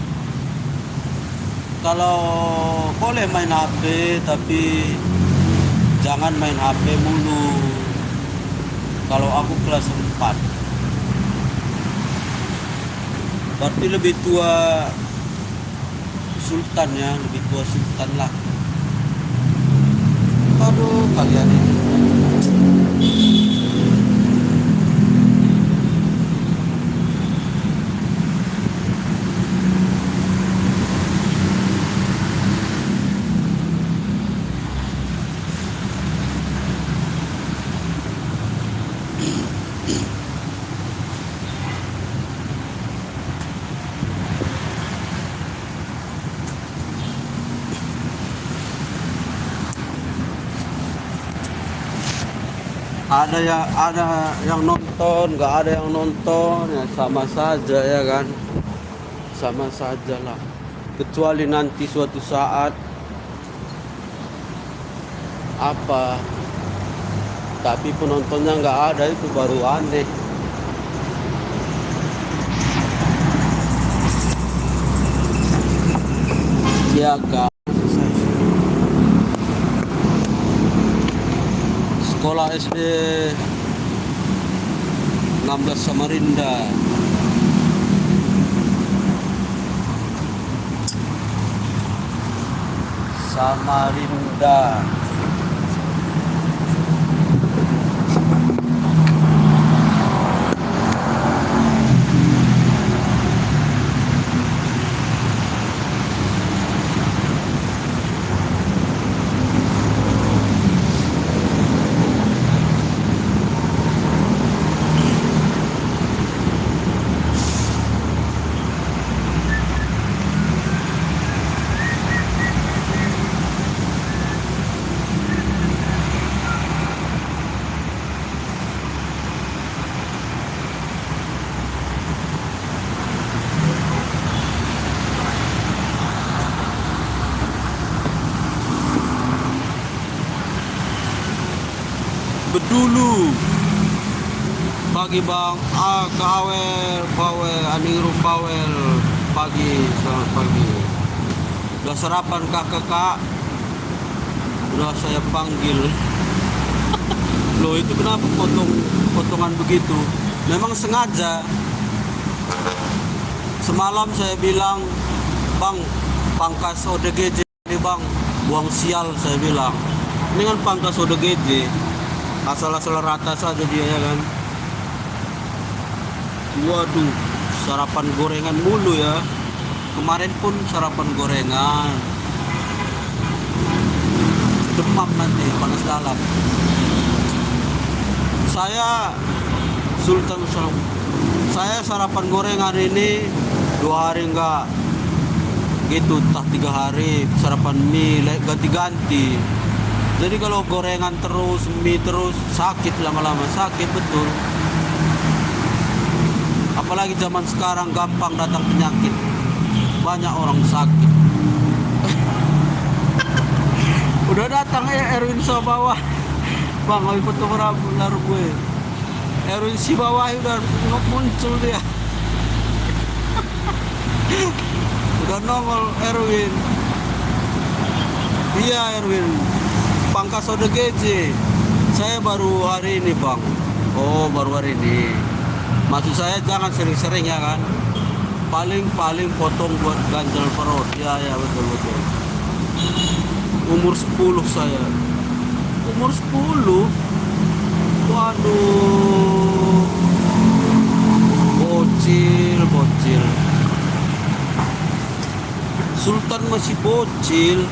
Kalau boleh main HP tapi jangan main HP mulu. Kalau aku kelas 4, berarti lebih tua Sultan ya, lebih tua Sultan lah. Aduh kalian ini. Ada yang nonton, nggak ada yang nonton ya sama saja ya kan, sama saja lah. Kecuali nanti suatu saat apa, tapi penontonnya nggak ada, itu baru aneh. Ya kan, sekolah SD 16 Samarinda. Bedulu pagi bang, kawel bawel anirum bawel pagi, selamat pagi. Udah sarapan kak, udah saya panggil. Loh itu kenapa potongan begitu? Memang sengaja. Semalam saya bilang, bang pangkas ODGJ ini bang, buang sial saya bilang. Ini kan pangkas ODGJ, asal rata saja dia ya kan. Waduh, sarapan gorengan mulu ya. Kemarin pun sarapan gorengan. Demam nanti, panas dalam. Saya Sultan Salam. Saya sarapan gorengan ini 2 hari enggak gitu, entah 3 hari sarapan mie ganti-ganti. Jadi kalau gorengan terus, mie terus, sakit lama-lama, sakit betul. Apalagi zaman sekarang gampang datang penyakit, banyak orang sakit. Udah datang ya Erwin Sabawa, bang, lagi fotografer lalu gue. Erwin si bawah udah muncul dia. Udah nongol Erwin. Iya Erwin, Pangkas ODGJ. Saya baru hari ini bang. Oh baru hari ini. Maksud saya jangan sering-sering ya kan. Paling potong buat ganjal perut. Ya betul. Umur 10 saya. Umur 10. Waduh. Bocil. Sultan masih bocil.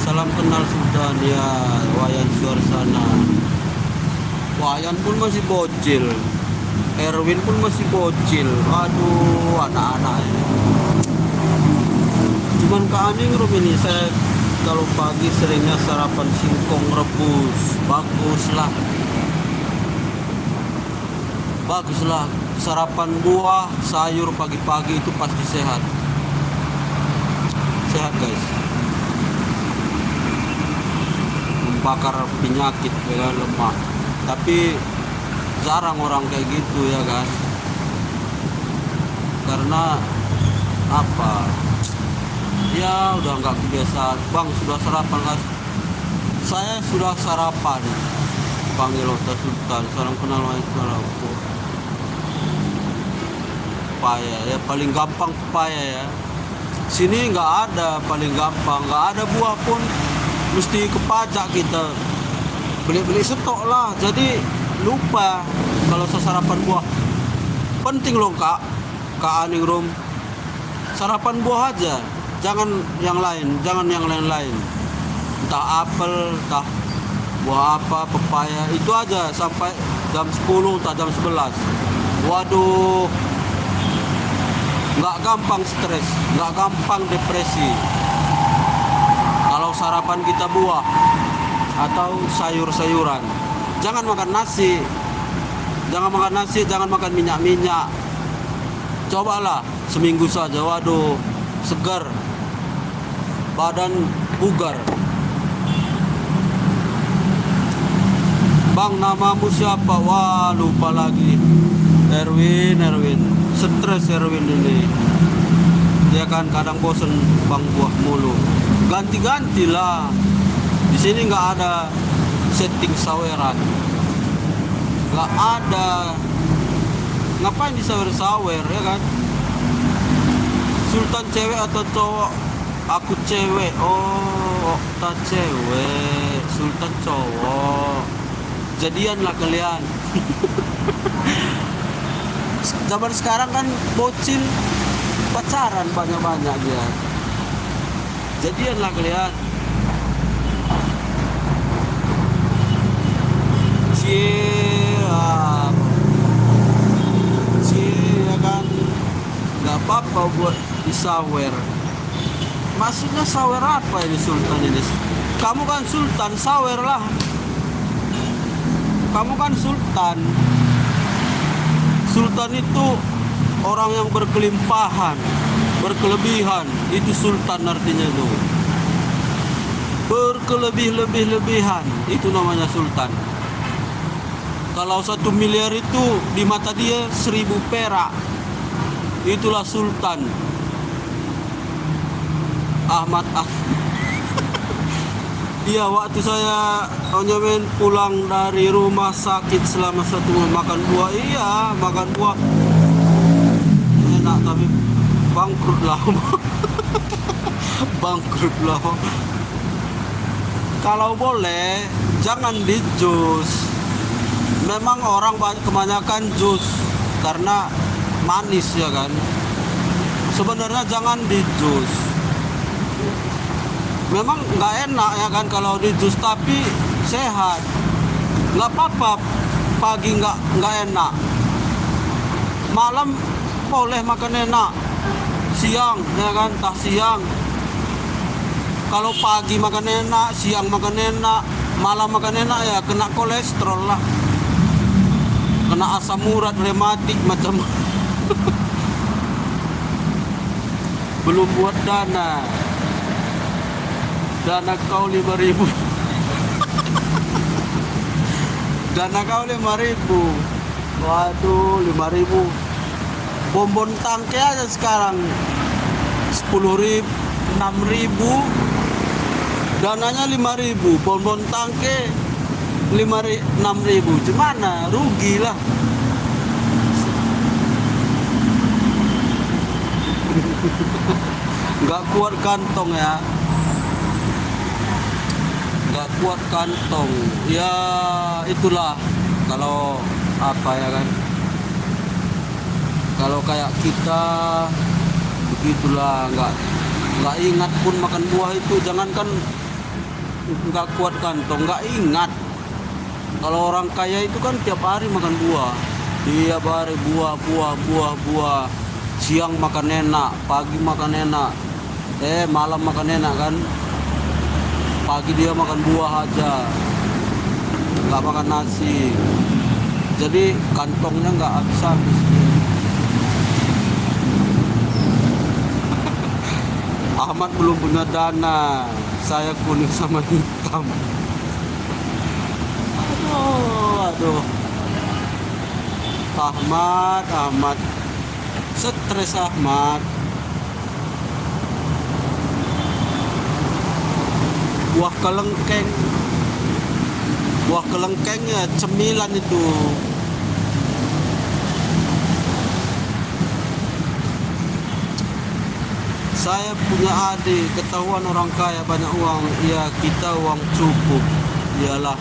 Salam kenal Sultan ya, Wayan Suarsana. Wayan pun masih bocil. Erwin pun masih bocil. Aduh, anak-anak ini. Cuman ke Aningrum ini saya kalau pagi seringnya sarapan singkong rebus. Baguslah. Sarapan buah, sayur pagi-pagi itu pasti sehat. Sehat guys. Membakar penyakit dengan lemak. Tapi jarang orang kayak gitu ya kan. Karena apa? Ya udah nggak kebiasaan. Bang sudah sarapan guys. Saya sudah sarapan. Panggil Ota Sultan. Salam kenal Waalaikumsalam. Pepaya ya, paling gampang pepaya ya. Sini nggak ada, paling gampang nggak ada buah pun mesti ke pajak kita beli stok lah. Jadi lupa kalau sarapan buah. Penting loh kak Aningrum, sarapan buah aja, jangan yang lain, entah apel, entah buah apa, pepaya, itu aja sampai jam 10 atau jam 11. Waduh, nggak gampang stres, nggak gampang depresi kalau sarapan kita buah atau sayur-sayuran. Jangan makan nasi, jangan makan minyak. Cobalah seminggu saja, waduh, segar, badan bugar. Bang, namamu siapa? Wah, lupa lagi. Erwin. Stres Erwin ini. Dia kan kadang bosen bang buah mulu. Ganti-gantilah. Di sini nggak ada setting saweran. Nggak ada. Ngapain disawer-sawer ya kan? Sultan cewek atau cowok? Aku cewek. Oh, Okta cewek, Sultan cowok. Jadianlah kalian. Zaman sekarang kan bocil pacaran banyak-banyak dia. Jadianlah kalian. Ya kan, nggak apa-apa buat disawer. Maksudnya sawer apa ini Sultan ini? Kamu kan Sultan, sawer lah. Kamu kan Sultan. Sultan itu orang yang berkelimpahan, berkelebihan. Itu Sultan artinya itu. Berkelebih-lebihan, itu namanya Sultan. Kalau 1 miliar itu di mata dia 1000 perak. Itulah Sultan. Ahmad. Iya, waktu saya onyomen pulang dari rumah sakit selama 1 bulan makan buah. Iya, makan buah enak tapi bangkrut lah. Bangkrut lah. Kalau boleh jangan di jus. memang orang kebanyakan jus karena manis ya kan. Sebenarnya jangan di jus. Memang nggak enak ya kan kalau di jus, tapi sehat. Nggak apa-apa pagi nggak enak, malam boleh makan enak, siang ya kan, tah siang. Kalau pagi makan enak, siang makan enak, malam makan enak, ya kena kolesterol lah, kena asam urat, rematik macam. Belum buat dana kau 5.000. Dana kau 5.000. Waduh, 5.000. Bonbon tangke aja sekarang 10.000, 6.000. Dananya 5.000. Bonbon tangke 6.000. Gimana? Rugi lah. Nggak kuat kantong ya. Nggak kuat kantong. Ya itulah kalau apa ya kan. Kalau kayak kita begitulah, nggak ingat pun makan buah itu. Jangankan nggak kuat kantong, nggak ingat. Kalau orang kaya itu kan tiap hari makan buah, tiap hari buah. Siang makan enak, pagi makan enak, malam makan enak kan. Pagi dia makan buah aja, nggak makan nasi. Jadi kantongnya nggak habis-habis. Ahmad belum punya dana, saya kuning sama hitam. Aduh. Ahmad. Stres Ahmad. Buah kelengkeng ya, cemilan itu. Saya punya adik, ketahuan orang kaya banyak uang, ya kita uang cukup, iyalah.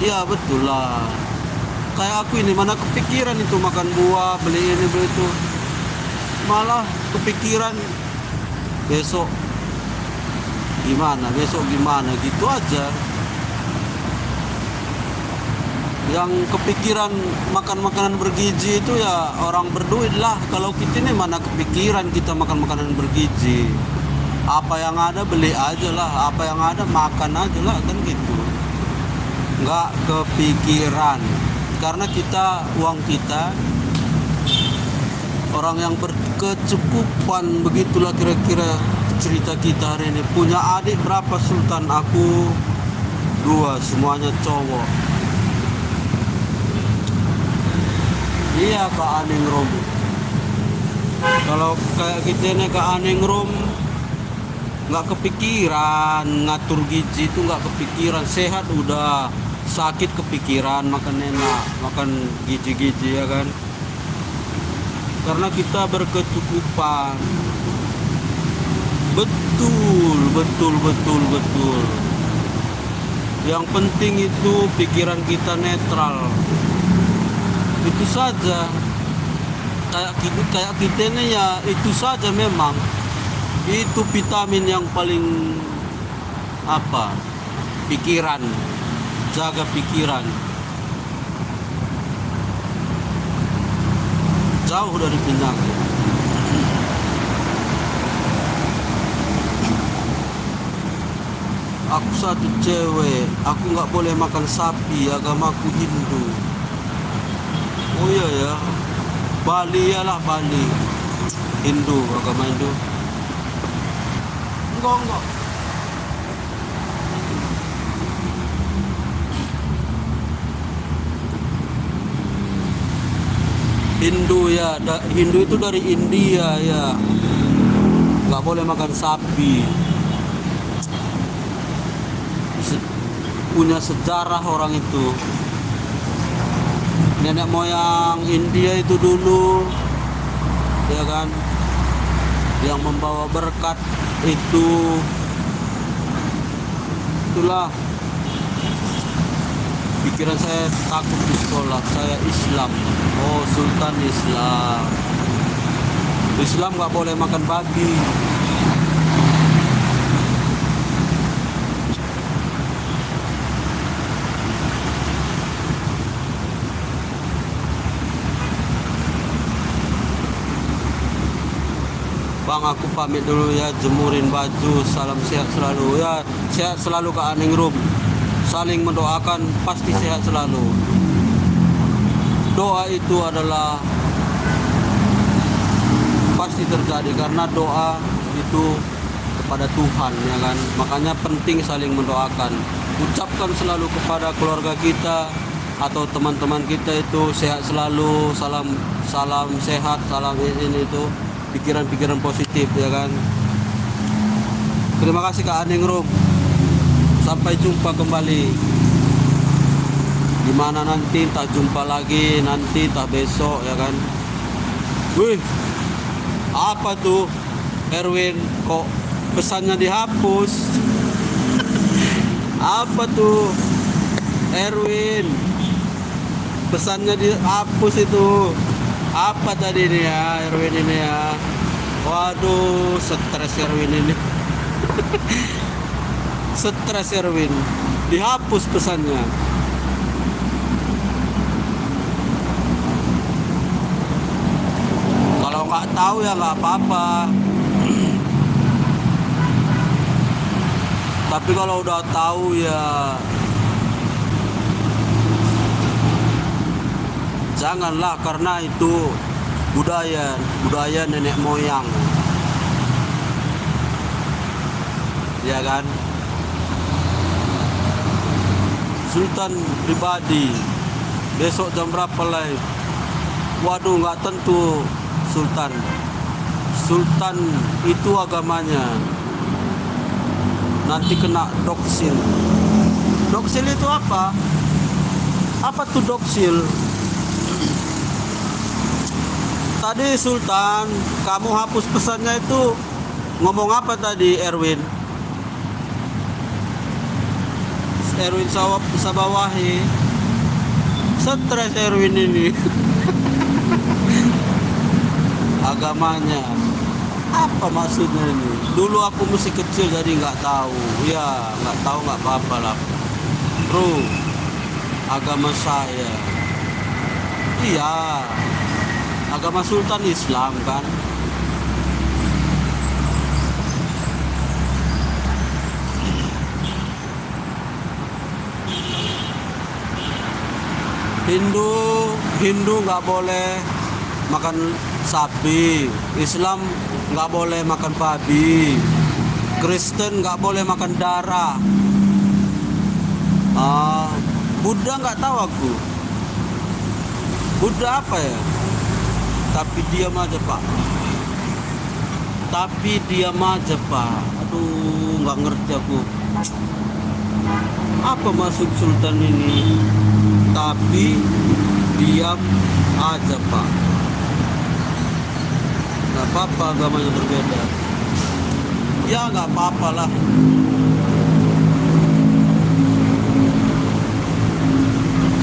Iya betul lah. Kayak aku ini, mana kepikiran itu makan buah, beli ini beli itu. Malah kepikiran besok gimana gitu aja. Yang kepikiran makan makanan bergizi itu ya orang berduit lah. Kalau kita ini mana kepikiran kita makan makanan bergizi. Apa yang ada beli aja lah, apa yang ada makan aja lah, kan gitu. Nggak kepikiran karena uang kita orang yang berkecukupan. Begitulah kira-kira cerita kita hari ini. Punya adik berapa Sultan? Aku 2, semuanya cowok. Iya Kak Aningrum. Kalau kayak kita ini Kak Aningrum nggak kepikiran ngatur gizi, itu nggak kepikiran. Sehat udah, sakit kepikiran makan enak, makan gizi-gizi ya kan. Karena kita berkecukupan. Betul. Yang penting itu pikiran kita netral. Itu saja. Kayak kita ini ya itu saja memang. Itu vitamin yang paling pikiran. Jaga pikiran. Jauh dari penyakit. Aku satu cewek, aku nggak boleh makan sapi, agamaku Hindu. Oh iya ya, Bali Hindu, agama Hindu. Enggak. Hindu ya, Hindu itu dari India ya. Nggak boleh makan sapi. Punya sejarah orang itu. Nenek moyang India itu dulu, ya kan, yang membawa berkat itulah Pikiran saya takut di sekolah. Saya Islam. Oh, Sultan Islam. Islam nggak boleh makan babi. Bang, aku pamit dulu ya, jemurin baju. Salam sehat selalu ya, sehat selalu Kak Aningrum. Saling mendoakan, pasti sehat selalu. Doa itu adalah pasti terjadi karena doa itu kepada Tuhan, ya kan. Makanya penting saling mendoakan. Ucapkan selalu kepada keluarga kita atau teman-teman kita itu sehat selalu, salam sehat, salam ini itu, pikiran-pikiran positif, ya kan. Terima kasih Kak Aningrum. Sampai jumpa kembali. Dimana nanti, entah jumpa lagi nanti, entah besok, ya kan. Wih, apa tuh Erwin, kok pesannya dihapus? Apa tuh Erwin, pesannya dihapus itu? Apa tadi ini ya Erwin ini ya? Waduh, stres Erwin ini. Stres Erwin, dihapus pesannya. Kalau nggak tahu ya nggak apa-apa. Tapi kalau udah tahu ya janganlah, karena itu budaya nenek moyang, ya kan. Sultan pribadi besok jam berapa live? Waduh, nggak tentu. Sultan itu agamanya nanti kena doksil. Doksil itu apa? Apa tuh doksil? Tadi Sultan, kamu hapus pesannya itu ngomong apa tadi Erwin? Erwin Sabawahi. Stres Erwin ini. Agamanya apa maksudnya ini? Dulu aku masih kecil jadi nggak tahu. Ya nggak tahu, nggak apa-apa lah bro. Agama saya, iya, agama Sultan Islam kan. Hindu nggak boleh makan sapi, Islam nggak boleh makan babi, Kristen nggak boleh makan darah. Buddha nggak tahu aku. Buddha apa ya? Tapi diam aja Pak. Aduh, nggak ngerti aku. Apa maksud Sultan ini? Tapi diam aja Pak. Nggak apa-apa agamanya berbeda. Ya nggak apa-apa lah.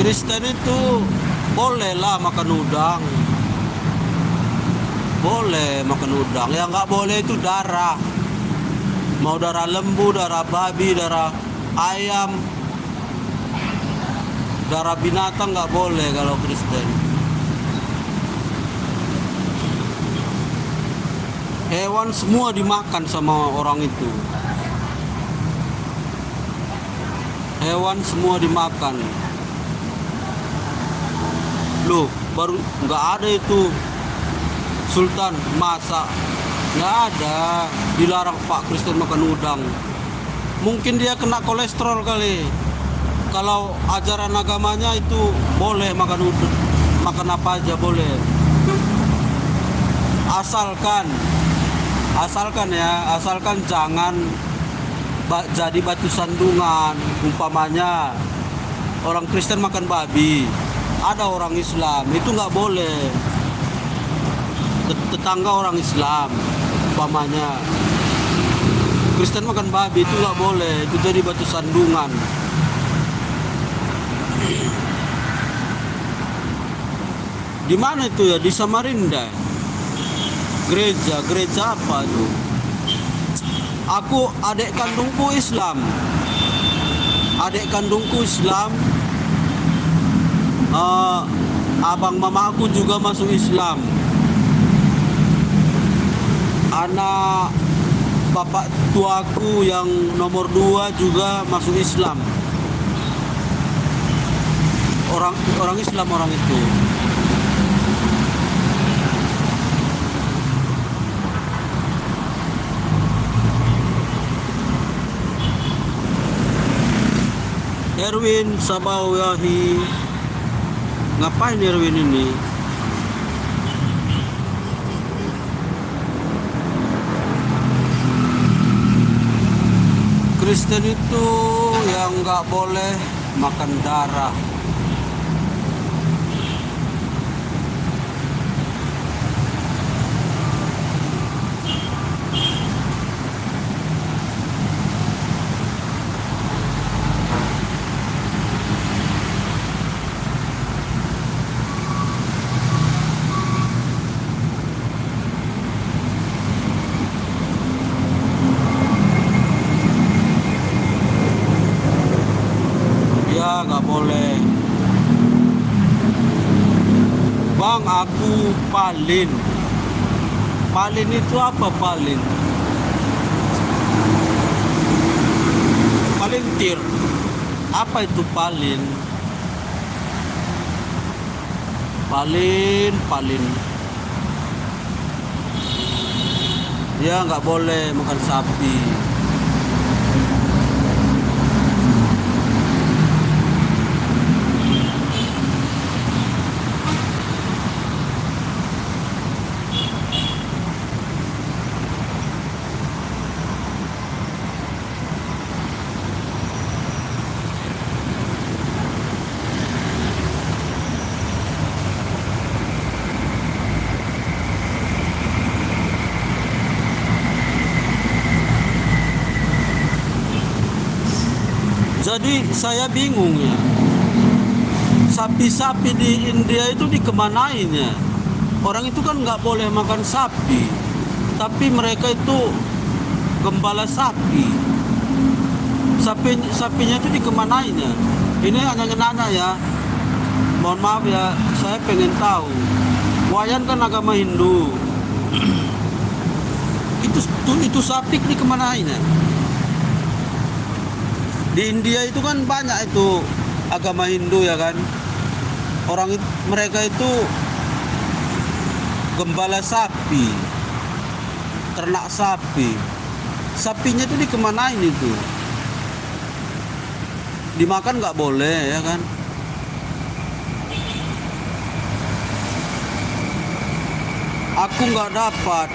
Kristen itu bolehlah makan udang. Boleh makan udang. Yang nggak boleh itu darah. Mau darah lembu, darah babi, darah ayam, darah binatang nggak boleh kalau Kristen. Hewan semua dimakan sama orang itu. Hewan semua dimakan. Loh, baru nggak ada itu Sultan masak, nggak ada. Dilarang Pak Kristen makan udang. Mungkin dia kena kolesterol kali. Kalau ajaran agamanya itu boleh makan udang, makan apa aja boleh. Asalkan jangan jadi batu sandungan. Umpamanya orang Kristen makan babi, ada orang Islam, itu nggak boleh. Tetangga orang Islam, umpamanya Kristen makan babi, itu nggak boleh. Itu jadi batu sandungan. Di mana itu ya? Di Samarinda. Gereja apa itu? Aku adik kandungku Islam. Adik kandungku Islam. Abang mamaku juga masuk Islam. Anak bapak tuaku yang nomor 2 juga masuk Islam. Orang Islam orang itu. Erwin Sabawahi. Ngapain Erwin ini? Kristen itu yang nggak boleh makan darah. Nggak boleh. Bang, aku palin. Palin itu apa palin? Palintir. Apa itu palin? Palin. Ya nggak boleh makan sapi. Jadi saya bingung ya, sapi-sapi di India itu dikemanain ya? Orang itu kan nggak boleh makan sapi, tapi mereka itu gembala sapi. Sapinya itu dikemanain ya? Ini hanya nanya ya, mohon maaf ya, saya pengen tahu. Wayan kan agama Hindu, itu sapi dikemanain ya? Di India itu kan banyak itu agama Hindu ya kan. Mereka itu gembala sapi, ternak sapi. Sapinya itu dikemanain itu? Dimakan nggak boleh ya kan. Aku nggak dapat.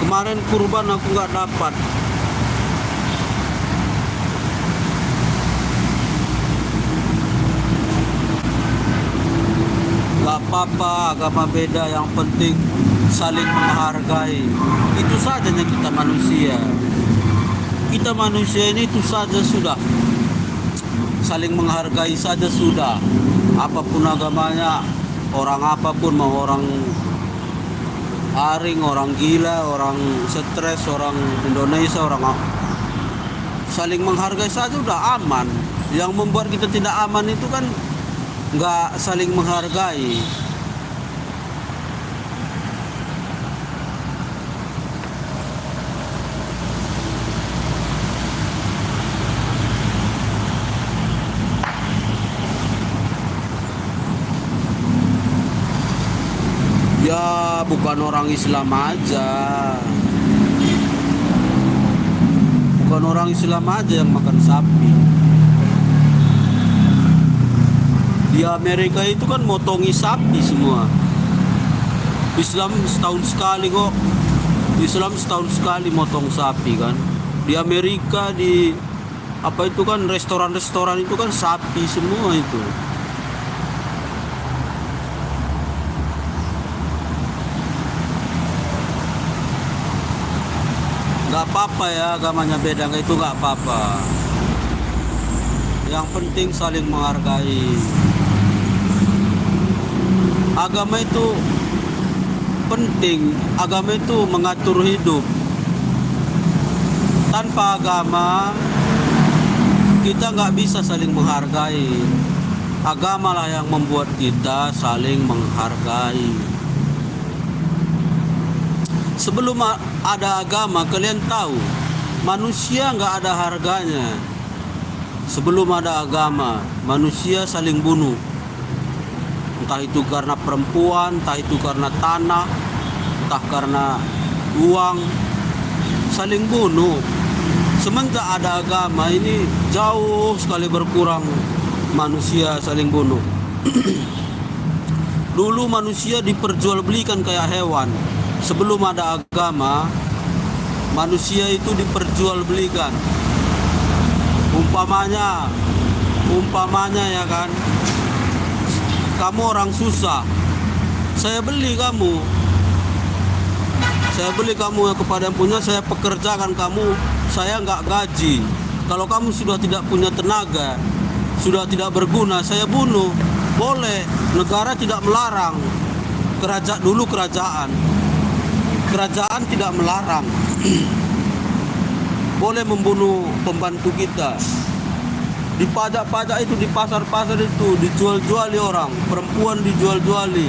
Kemarin kurban aku nggak dapat. Gak apa-apa, agama beda, yang penting saling menghargai. Itu saja kita manusia. Kita manusia ini itu saja sudah. Saling menghargai saja sudah. Apapun agamanya, orang apapun, mau orang aring, orang gila, orang stres, orang Indonesia, orang saling menghargai saja udah aman. Yang membuat kita tidak aman itu kan nggak saling menghargai. Ya bukan orang Islam aja, bukan orang Islam aja yang makan sapi. Di Amerika itu kan motongi sapi semua. Islam setahun sekali kok. Islam setahun sekali motong sapi kan. Di Amerika di apa itu kan restoran-restoran itu kan sapi semua itu. Gak apa-apa ya, agamanya beda itu gak apa-apa. Yang penting saling menghargai. Agama itu penting. Agama itu mengatur hidup. Tanpa agama kita nggak bisa saling menghargai. Agamalah yang membuat kita saling menghargai. Sebelum ada agama, kalian tahu manusia nggak ada harganya. Sebelum ada agama, manusia saling bunuh. Entah itu karena perempuan, entah itu karena tanah, entah karena uang, saling bunuh. Semenjak ada agama ini jauh sekali berkurang manusia saling bunuh. Dulu manusia diperjualbelikan kayak hewan. Sebelum ada agama, manusia itu diperjualbelikan. Umpamanya ya kan, kamu orang susah, saya beli kamu kepada yang punya, saya pekerjakan kamu, saya nggak gaji. Kalau kamu sudah tidak punya tenaga, sudah tidak berguna, saya bunuh. Boleh, negara tidak melarang. Kerajaan tidak melarang. Boleh membunuh pembantu kita. Di pajak-pajak itu, di pasar-pasar itu dijual-juali orang, perempuan dijual-juali.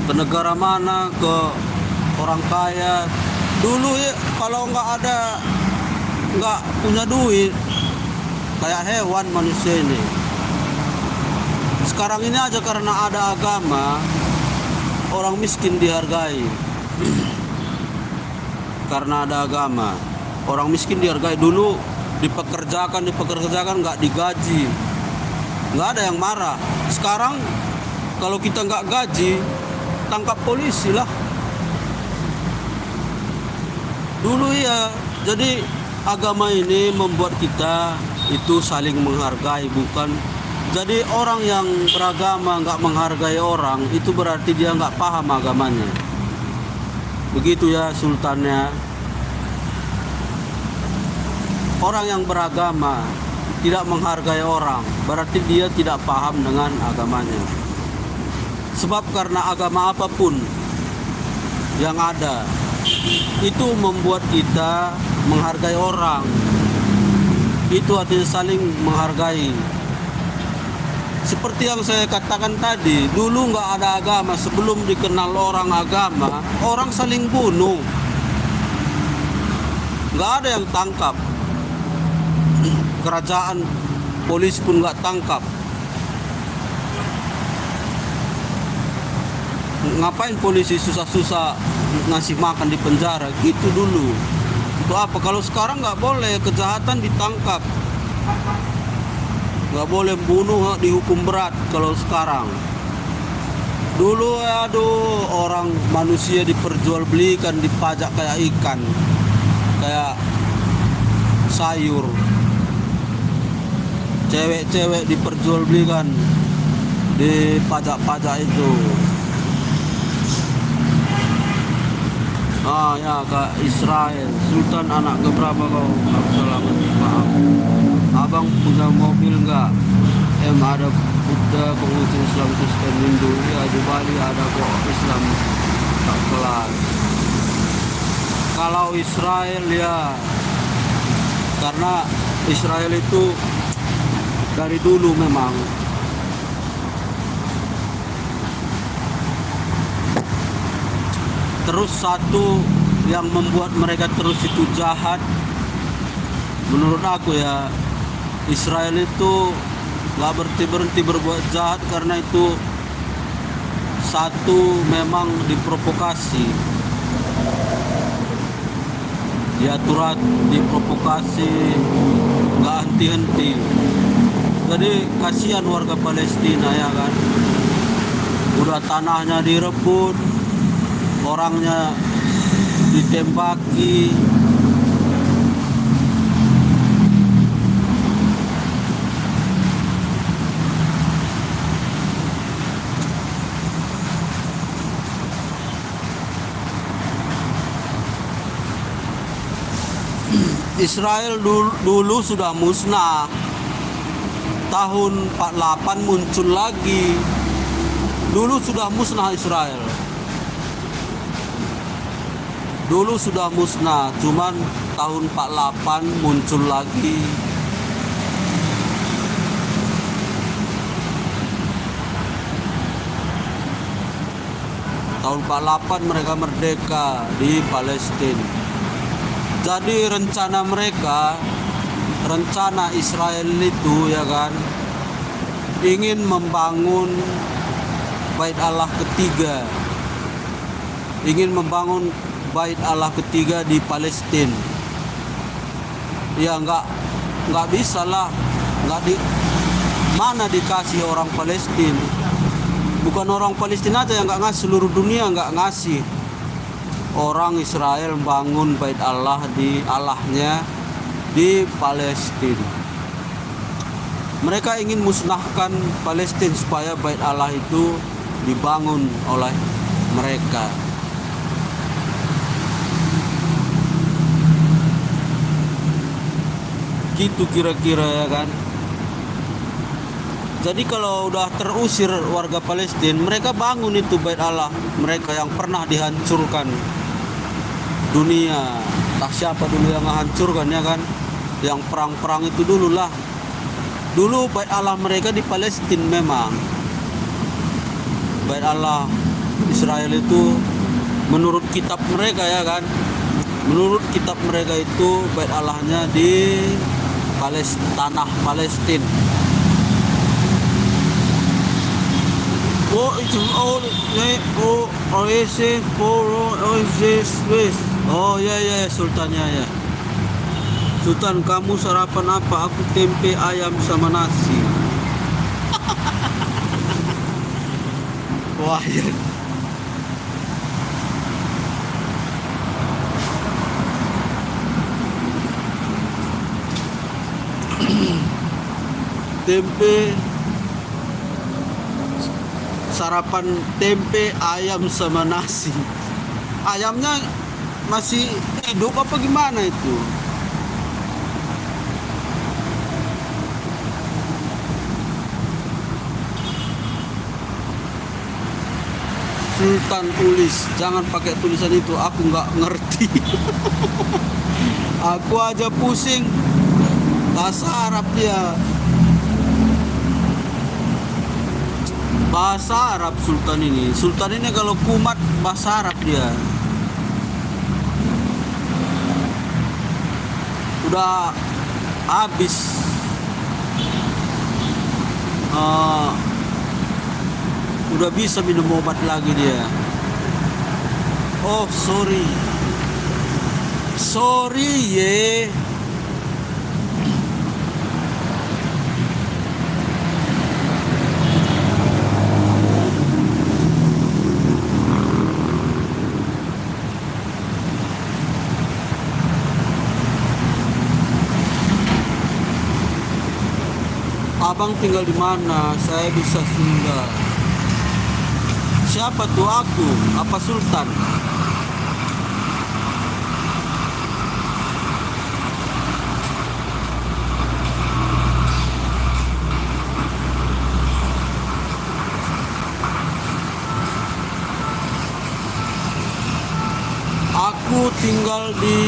Ke negara mana, ke orang kaya. Dulu ya, kalau nggak punya duit, kayak hewan manusia ini. Sekarang ini aja karena ada agama, orang miskin dihargai. Karena ada agama, orang miskin dihargai. Dulu dipekerjakan nggak digaji, nggak ada yang marah. Sekarang kalau kita nggak gaji, tangkap polisi lah. Dulu ya, jadi agama ini membuat kita itu saling menghargai. Bukan jadi orang yang beragama nggak menghargai orang, itu berarti dia nggak paham agamanya. Begitu ya sultannya. Orang yang beragama tidak menghargai orang, berarti dia tidak paham dengan agamanya. Sebab karena agama apapun yang ada, itu membuat kita menghargai orang. Itu artinya saling menghargai. Seperti yang saya katakan tadi, dulu nggak ada agama, sebelum dikenal orang agama, orang saling bunuh. Nggak ada yang tangkap. Kerajaan, polisi pun nggak tangkap. Ngapain polisi susah-susah ngasih makan di penjara? Gitu dulu. Itu apa? Kalau sekarang nggak boleh, kejahatan ditangkap. Nggak boleh bunuh, dihukum berat kalau sekarang. Dulu aduh, orang manusia diperjualbelikan, dipajak kayak ikan, kayak sayur. Cewek-cewek diperjualbelikan di pajak-pajak itu. Ya ke Israel. Sultan anak keberapa kau? Selamat maaf. Abang punya mobil nggak? Ada Buddha, pengungsi Islam, Kristen, Hindu. Ya di Bali ada kok Islam tak kelas. Kalau Israel ya, karena Israel itu dari dulu memang terus satu yang membuat mereka terus itu jahat, menurut aku ya, Israel itu gak berhenti berbuat jahat karena itu satu memang diprovokasi, diaturan, diprovokasi, gak henti-henti. Jadi kasihan warga Palestina ya kan, udah tanahnya direbut, orangnya ditembaki. Israel dulu sudah musnah. tahun 48 muncul lagi. Dulu sudah musnah Israel. Dulu sudah musnah, cuman tahun 48 muncul lagi. Tahun 48 mereka merdeka di Palestina. Jadi rencana Israel itu ya kan, ingin membangun Bait Allah ketiga. Ingin membangun Bait Allah ketiga di Palestina. Ya nggak bisa lah, mana dikasih orang Palestina. Bukan orang Palestina aja yang nggak ngasih, seluruh dunia nggak ngasih. Orang Israel bangun Bait Allah Allahnya di Palestina. Mereka ingin musnahkan Palestina supaya Bait Allah itu dibangun oleh mereka. Gitu kira-kira ya kan. Jadi kalau udah terusir warga Palestina, mereka bangun itu Bait Allah mereka yang pernah dihancurkan dunia. Tak siapa dulu yang menghancurkan ya kan? Yang perang-perang itu dulu lah. Dulu Bait Allah mereka di Palestina memang. Bait Allah Israel itu menurut kitab mereka ya kan. Menurut kitab mereka itu Bait Allahnya di tanah Palestina. Oh ya Sultan ya. Sultan, kamu sarapan apa? Aku tempe ayam sama nasi. Wah ya. Tempe, sarapan tempe ayam sama nasi. Ayamnya masih hidup apa gimana itu? Sultan tulis, jangan pakai tulisan itu, aku nggak ngerti. Aku aja pusing bahasa Arab dia. Bahasa Arab Sultan ini kalau kumat bahasa Arab dia. Udah habis udah bisa minum obat lagi dia. Oh sorry ye. Abang tinggal di mana? Saya bisa singgah. Siapa tuh aku? Apa Sultan? Aku tinggal di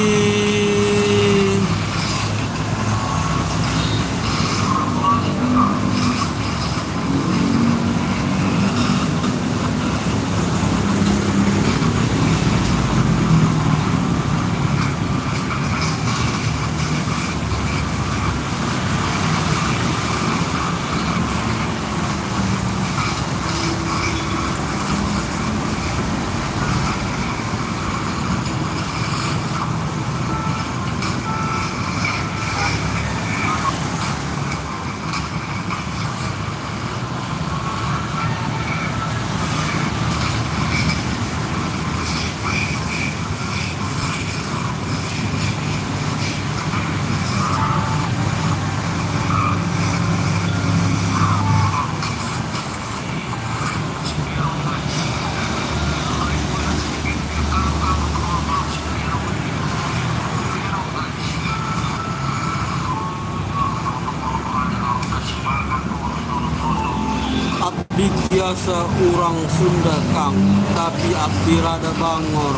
biasa orang Sunda Kang, tapi abdi rada bangor.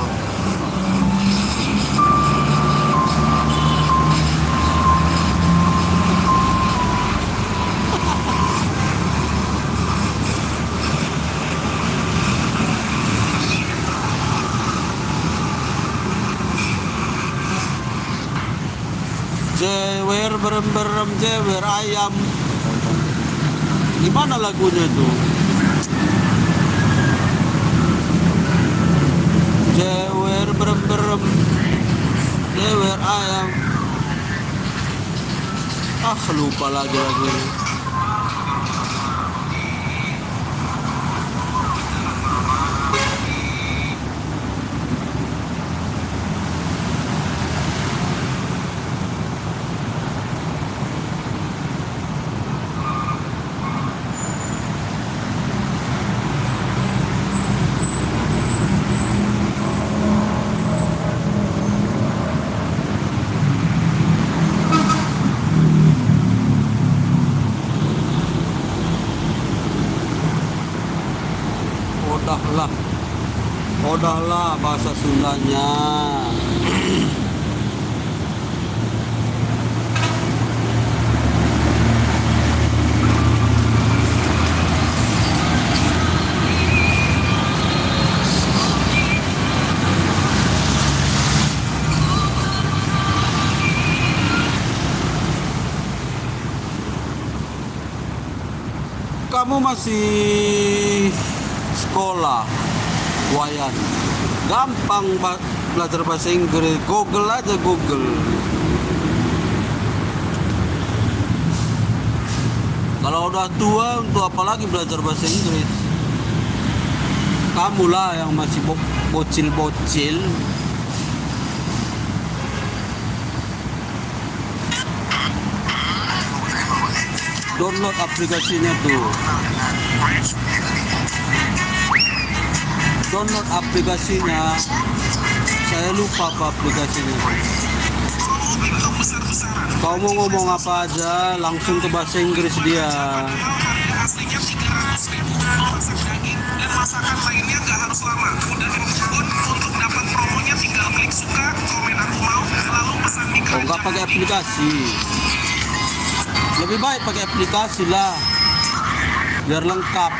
Jewer berem-berem jewer ayam. Gimana lagunya itu? Jewer berem-berem jewer ayam. Ah, lupa lagi lagunya. Odahlah bahasa Sundanya. Kamu masih sekolah, Wayan? Gampang belajar bahasa Inggris. Google aja, Google. Kalau udah tua, untuk apa lagi belajar bahasa Inggris? Kamu lah yang masih bocil-bocil. Download aplikasinya tuh. Download aplikasinya. Saya lupa apa aplikasinya. Kau mau ngomong apa aja, langsung ke bahasa Inggris dia. Oh, nggak pakai aplikasi. Lebih baik pakai aplikasi lah, biar lengkap.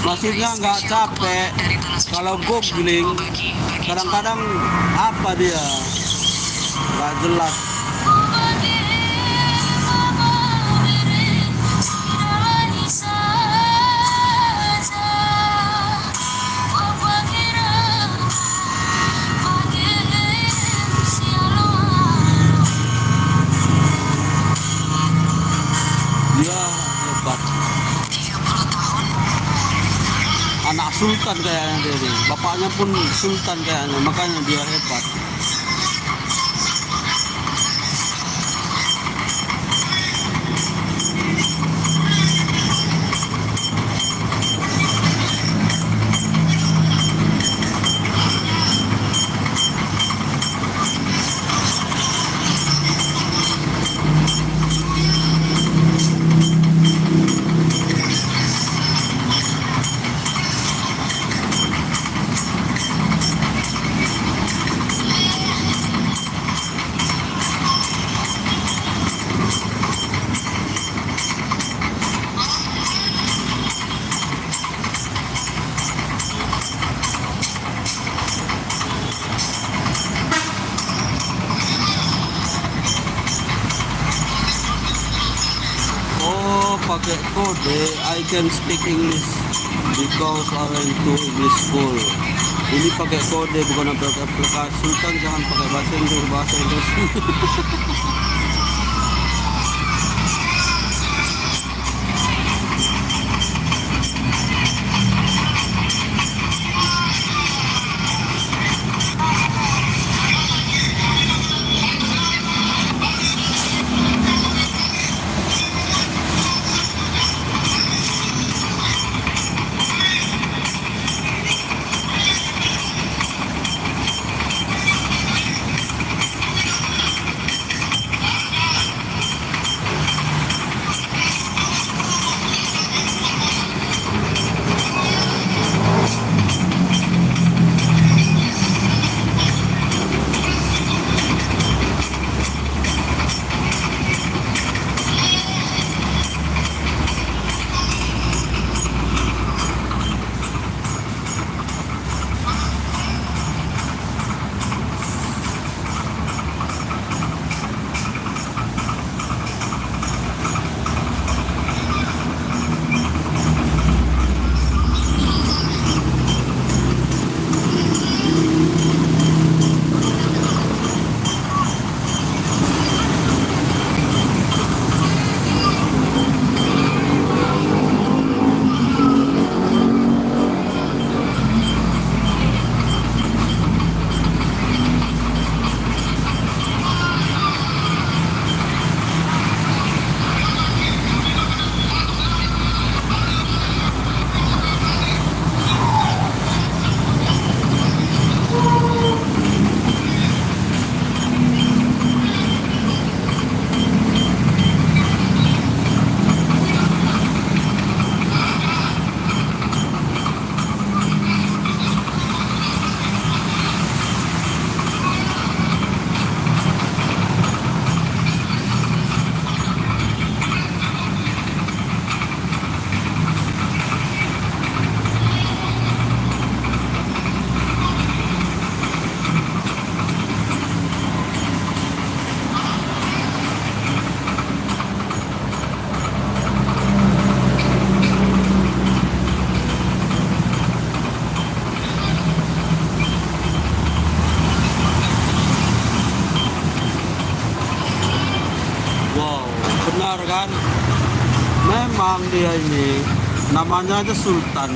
Maksudnya nggak capek. Kalau googling kadang-kadang apa dia nggak jelas. Dia hebat. Anak sultan kayaknya dia. Bapaknya pun sultan kayaknya, makanya dia hebat. Pakai kode. I can speak English because I went to English school. Ini pakai kode, bukan pakai aplikasi. Kan jangan pakai bahasa Inggris. benar kan, memang dia ini namanya aja Sultan.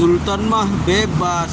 Sultan mah bebas.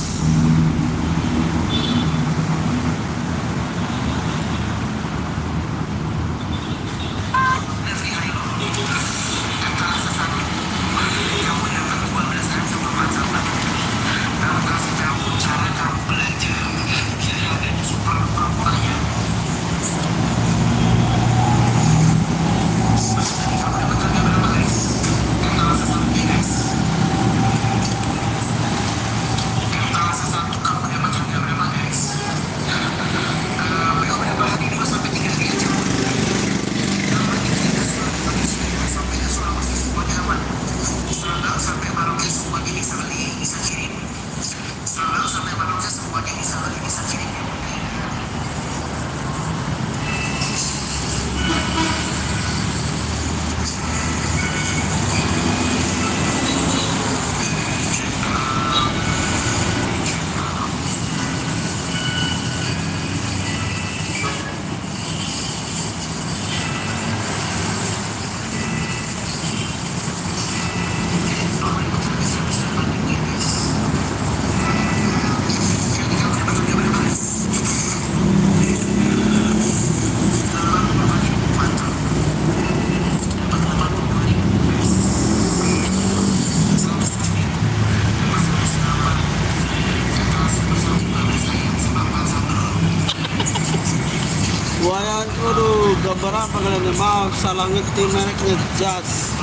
Wayan, waduh, gambar apa kalian? Maaf, salah ngetik mereknya Jazz.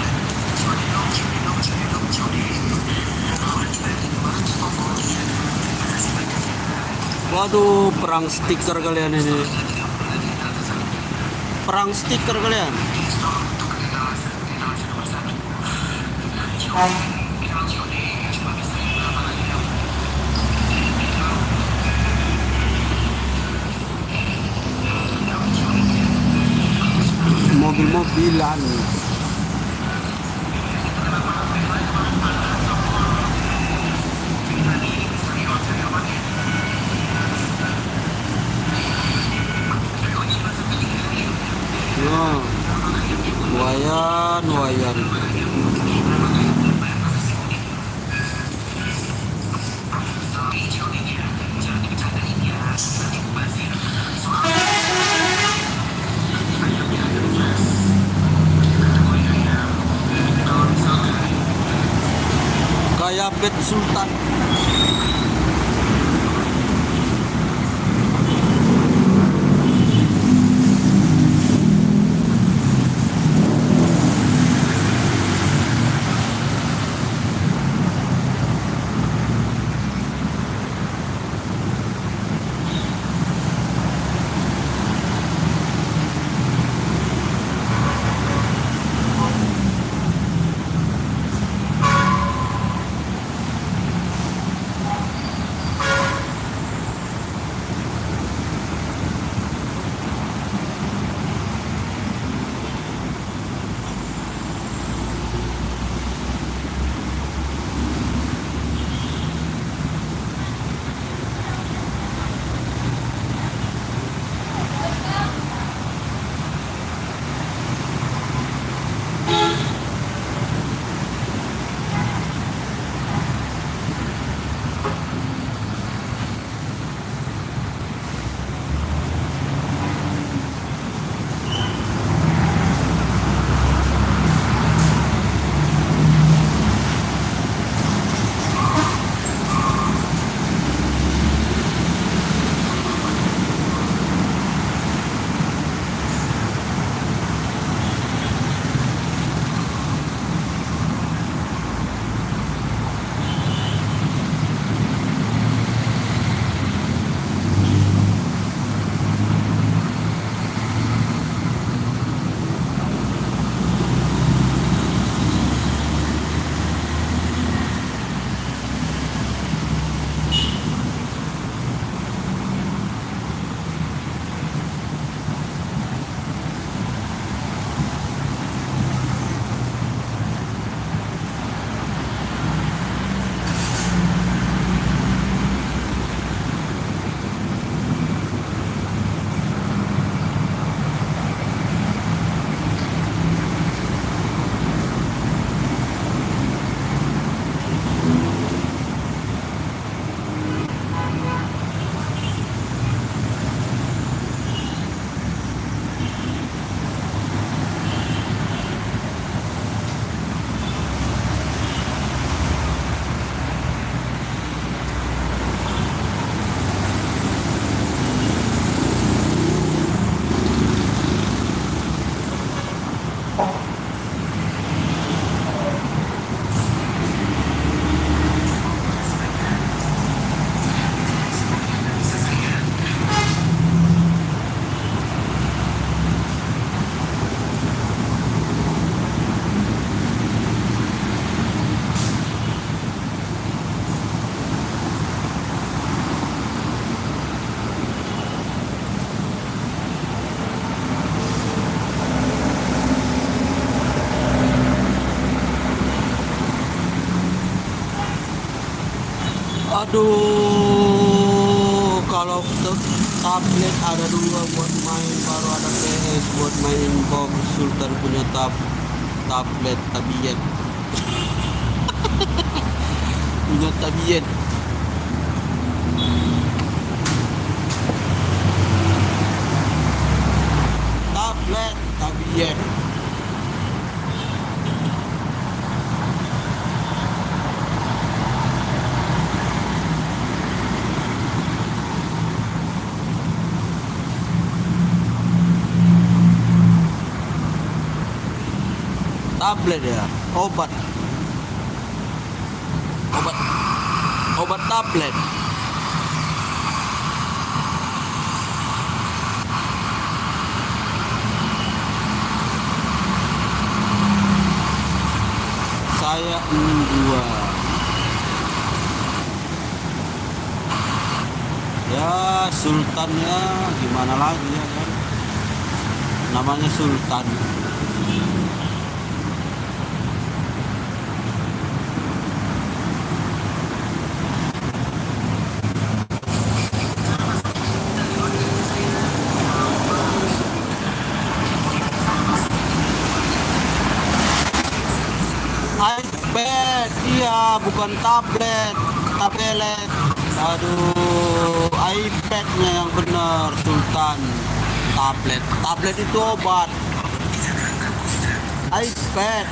Waduh, perang stiker kalian ini. Perang stiker kalian. Mobil-mobilan. Nah, wayan. Kayak bed Sultan. Aduh, kalau tablet ada dua buat main, baru ada PS buat main box. Sultan punya tablet tabiet, punya tabiet. Tablet tabiet. Tablet ya, obat tablet. Saya 62 ya. Sultannya gimana lagi ya kan, namanya Sultan. iPad, iya, bukan tablet. Aduh, iPadnya yang benar, Sultan. Tablet itu obat. iPad,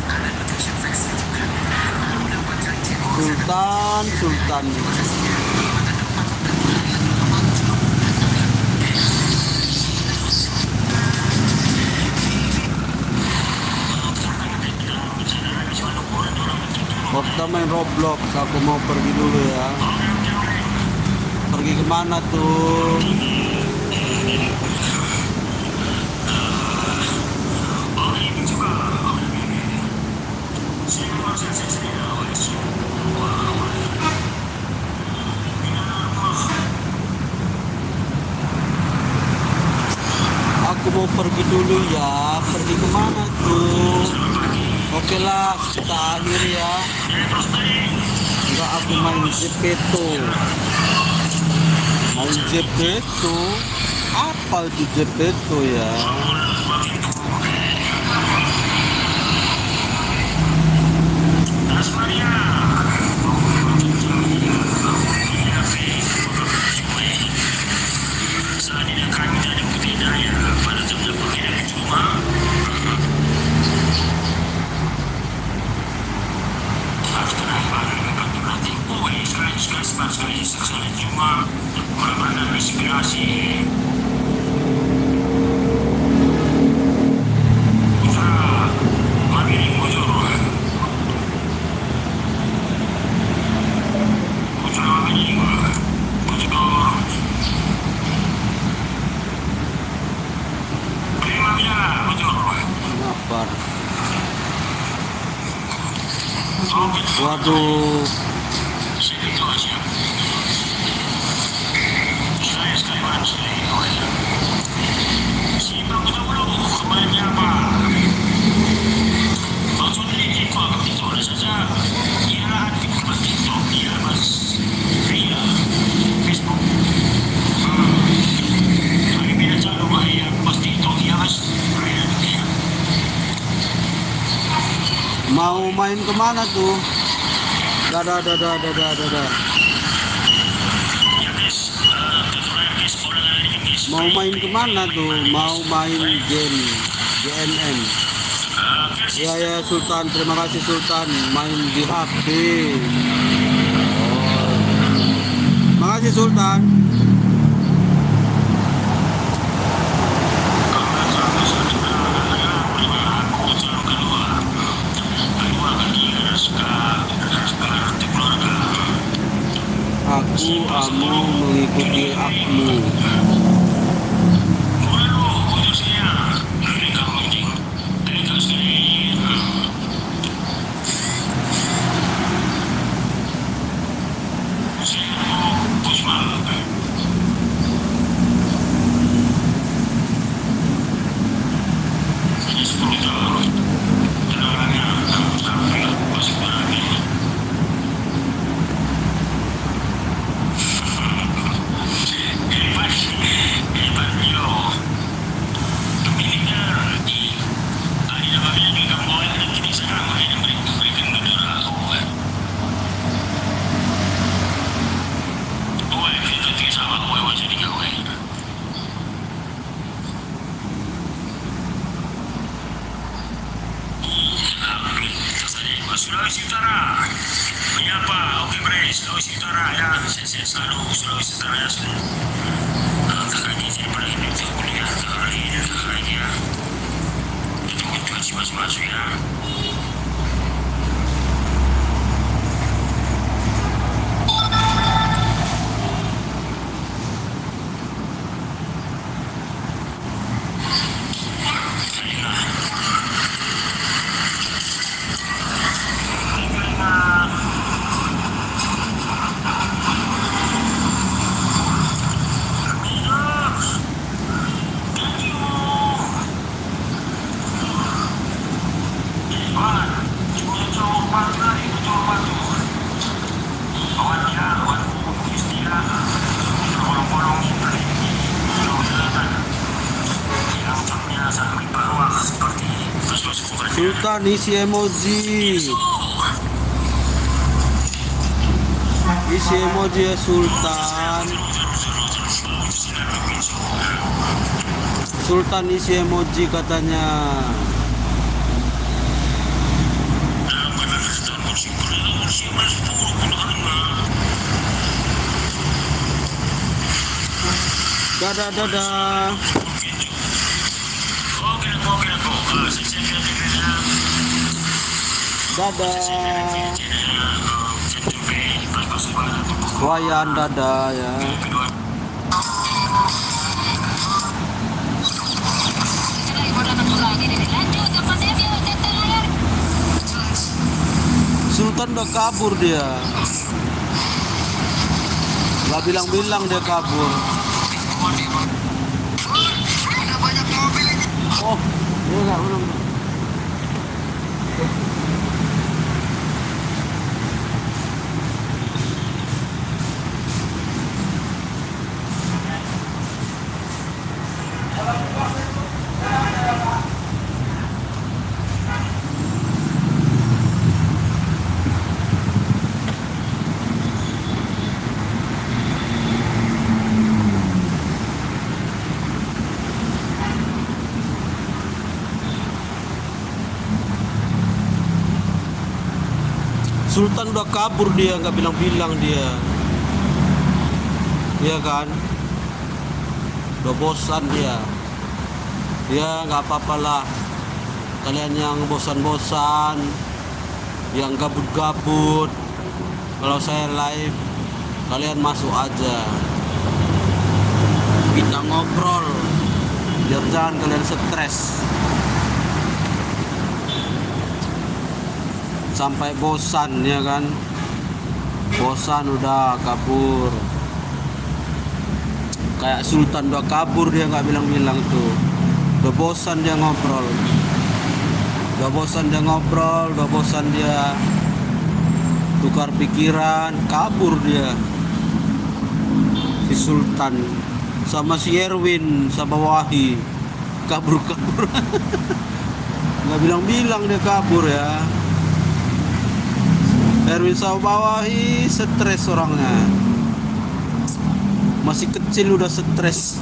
Sultan. Waktu main Roblox, aku mau pergi dulu ya. Pergi kemana tuh? Aku mau pergi dulu ya. Pergi kemana tuh? Oke lah, kita akhir ya. Enggak, aku main Jepeto. Main Jepeto? Apa itu Jepeto ya? Waduh. Mau main kemana tuh? Dadah. Mau main kemana tuh? Mau main game GNM. Ya Sultan, terima kasih Sultan. Main di HP. Makasih Sultan. Aku mau mengikuti akmu. Sulawesi Utara menyapa. Oke bre, Sulawesi Utara ya, saya selalu Sulawesi Utara ya. Kakaknya jadi pada ini tuh kuliah kakaknya itu masuk ya. Sultan isi emoji. Isi emoji ya Sultan. Sultan isi emoji katanya. Dadah. Dadah. Wayan dadah ya. Sultan udah kabur dia. Gak bilang-bilang dia kabur. Oh, dia gak belum. Sultan udah kabur dia, nggak bilang-bilang dia. Iya kan? Udah bosan dia. Ya nggak apa-apalah. Kalian yang bosan-bosan, yang gabut-gabut, kalau saya live, kalian masuk aja. Kita ngobrol, biar jangan kalian stres. Sampai bosan ya kan, bosan udah kabur. Kayak Sultan udah kabur, dia nggak bilang-bilang tuh. Udah bosan dia ngobrol, udah bosan dia tukar pikiran, kabur dia si Sultan sama si Erwin sama Wahyu kabur nggak bilang-bilang dia kabur ya. Erwin Sawabawahi stres orangnya, masih kecil udah stres.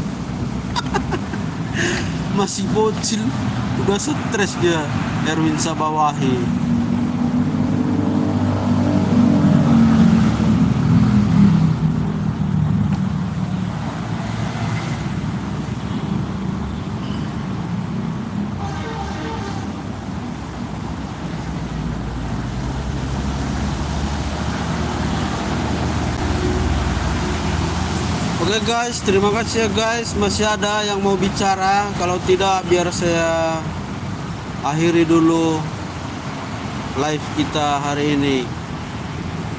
Masih bocil udah stres dia, Erwin Sawabawahi. Oke guys, terima kasih ya guys. Masih ada yang mau bicara? Kalau tidak, biar saya akhiri dulu live kita hari ini.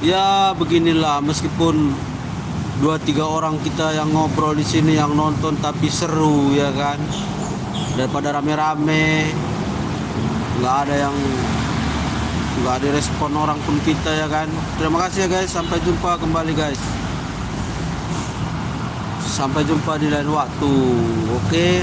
Ya beginilah, meskipun 2-3 orang kita yang ngobrol di sini yang nonton, tapi seru ya kan. Daripada rame-rame, nggak ada respon orang pun kita ya kan. Terima kasih ya guys. Sampai jumpa kembali guys. Sampai jumpa di lain waktu. Oke.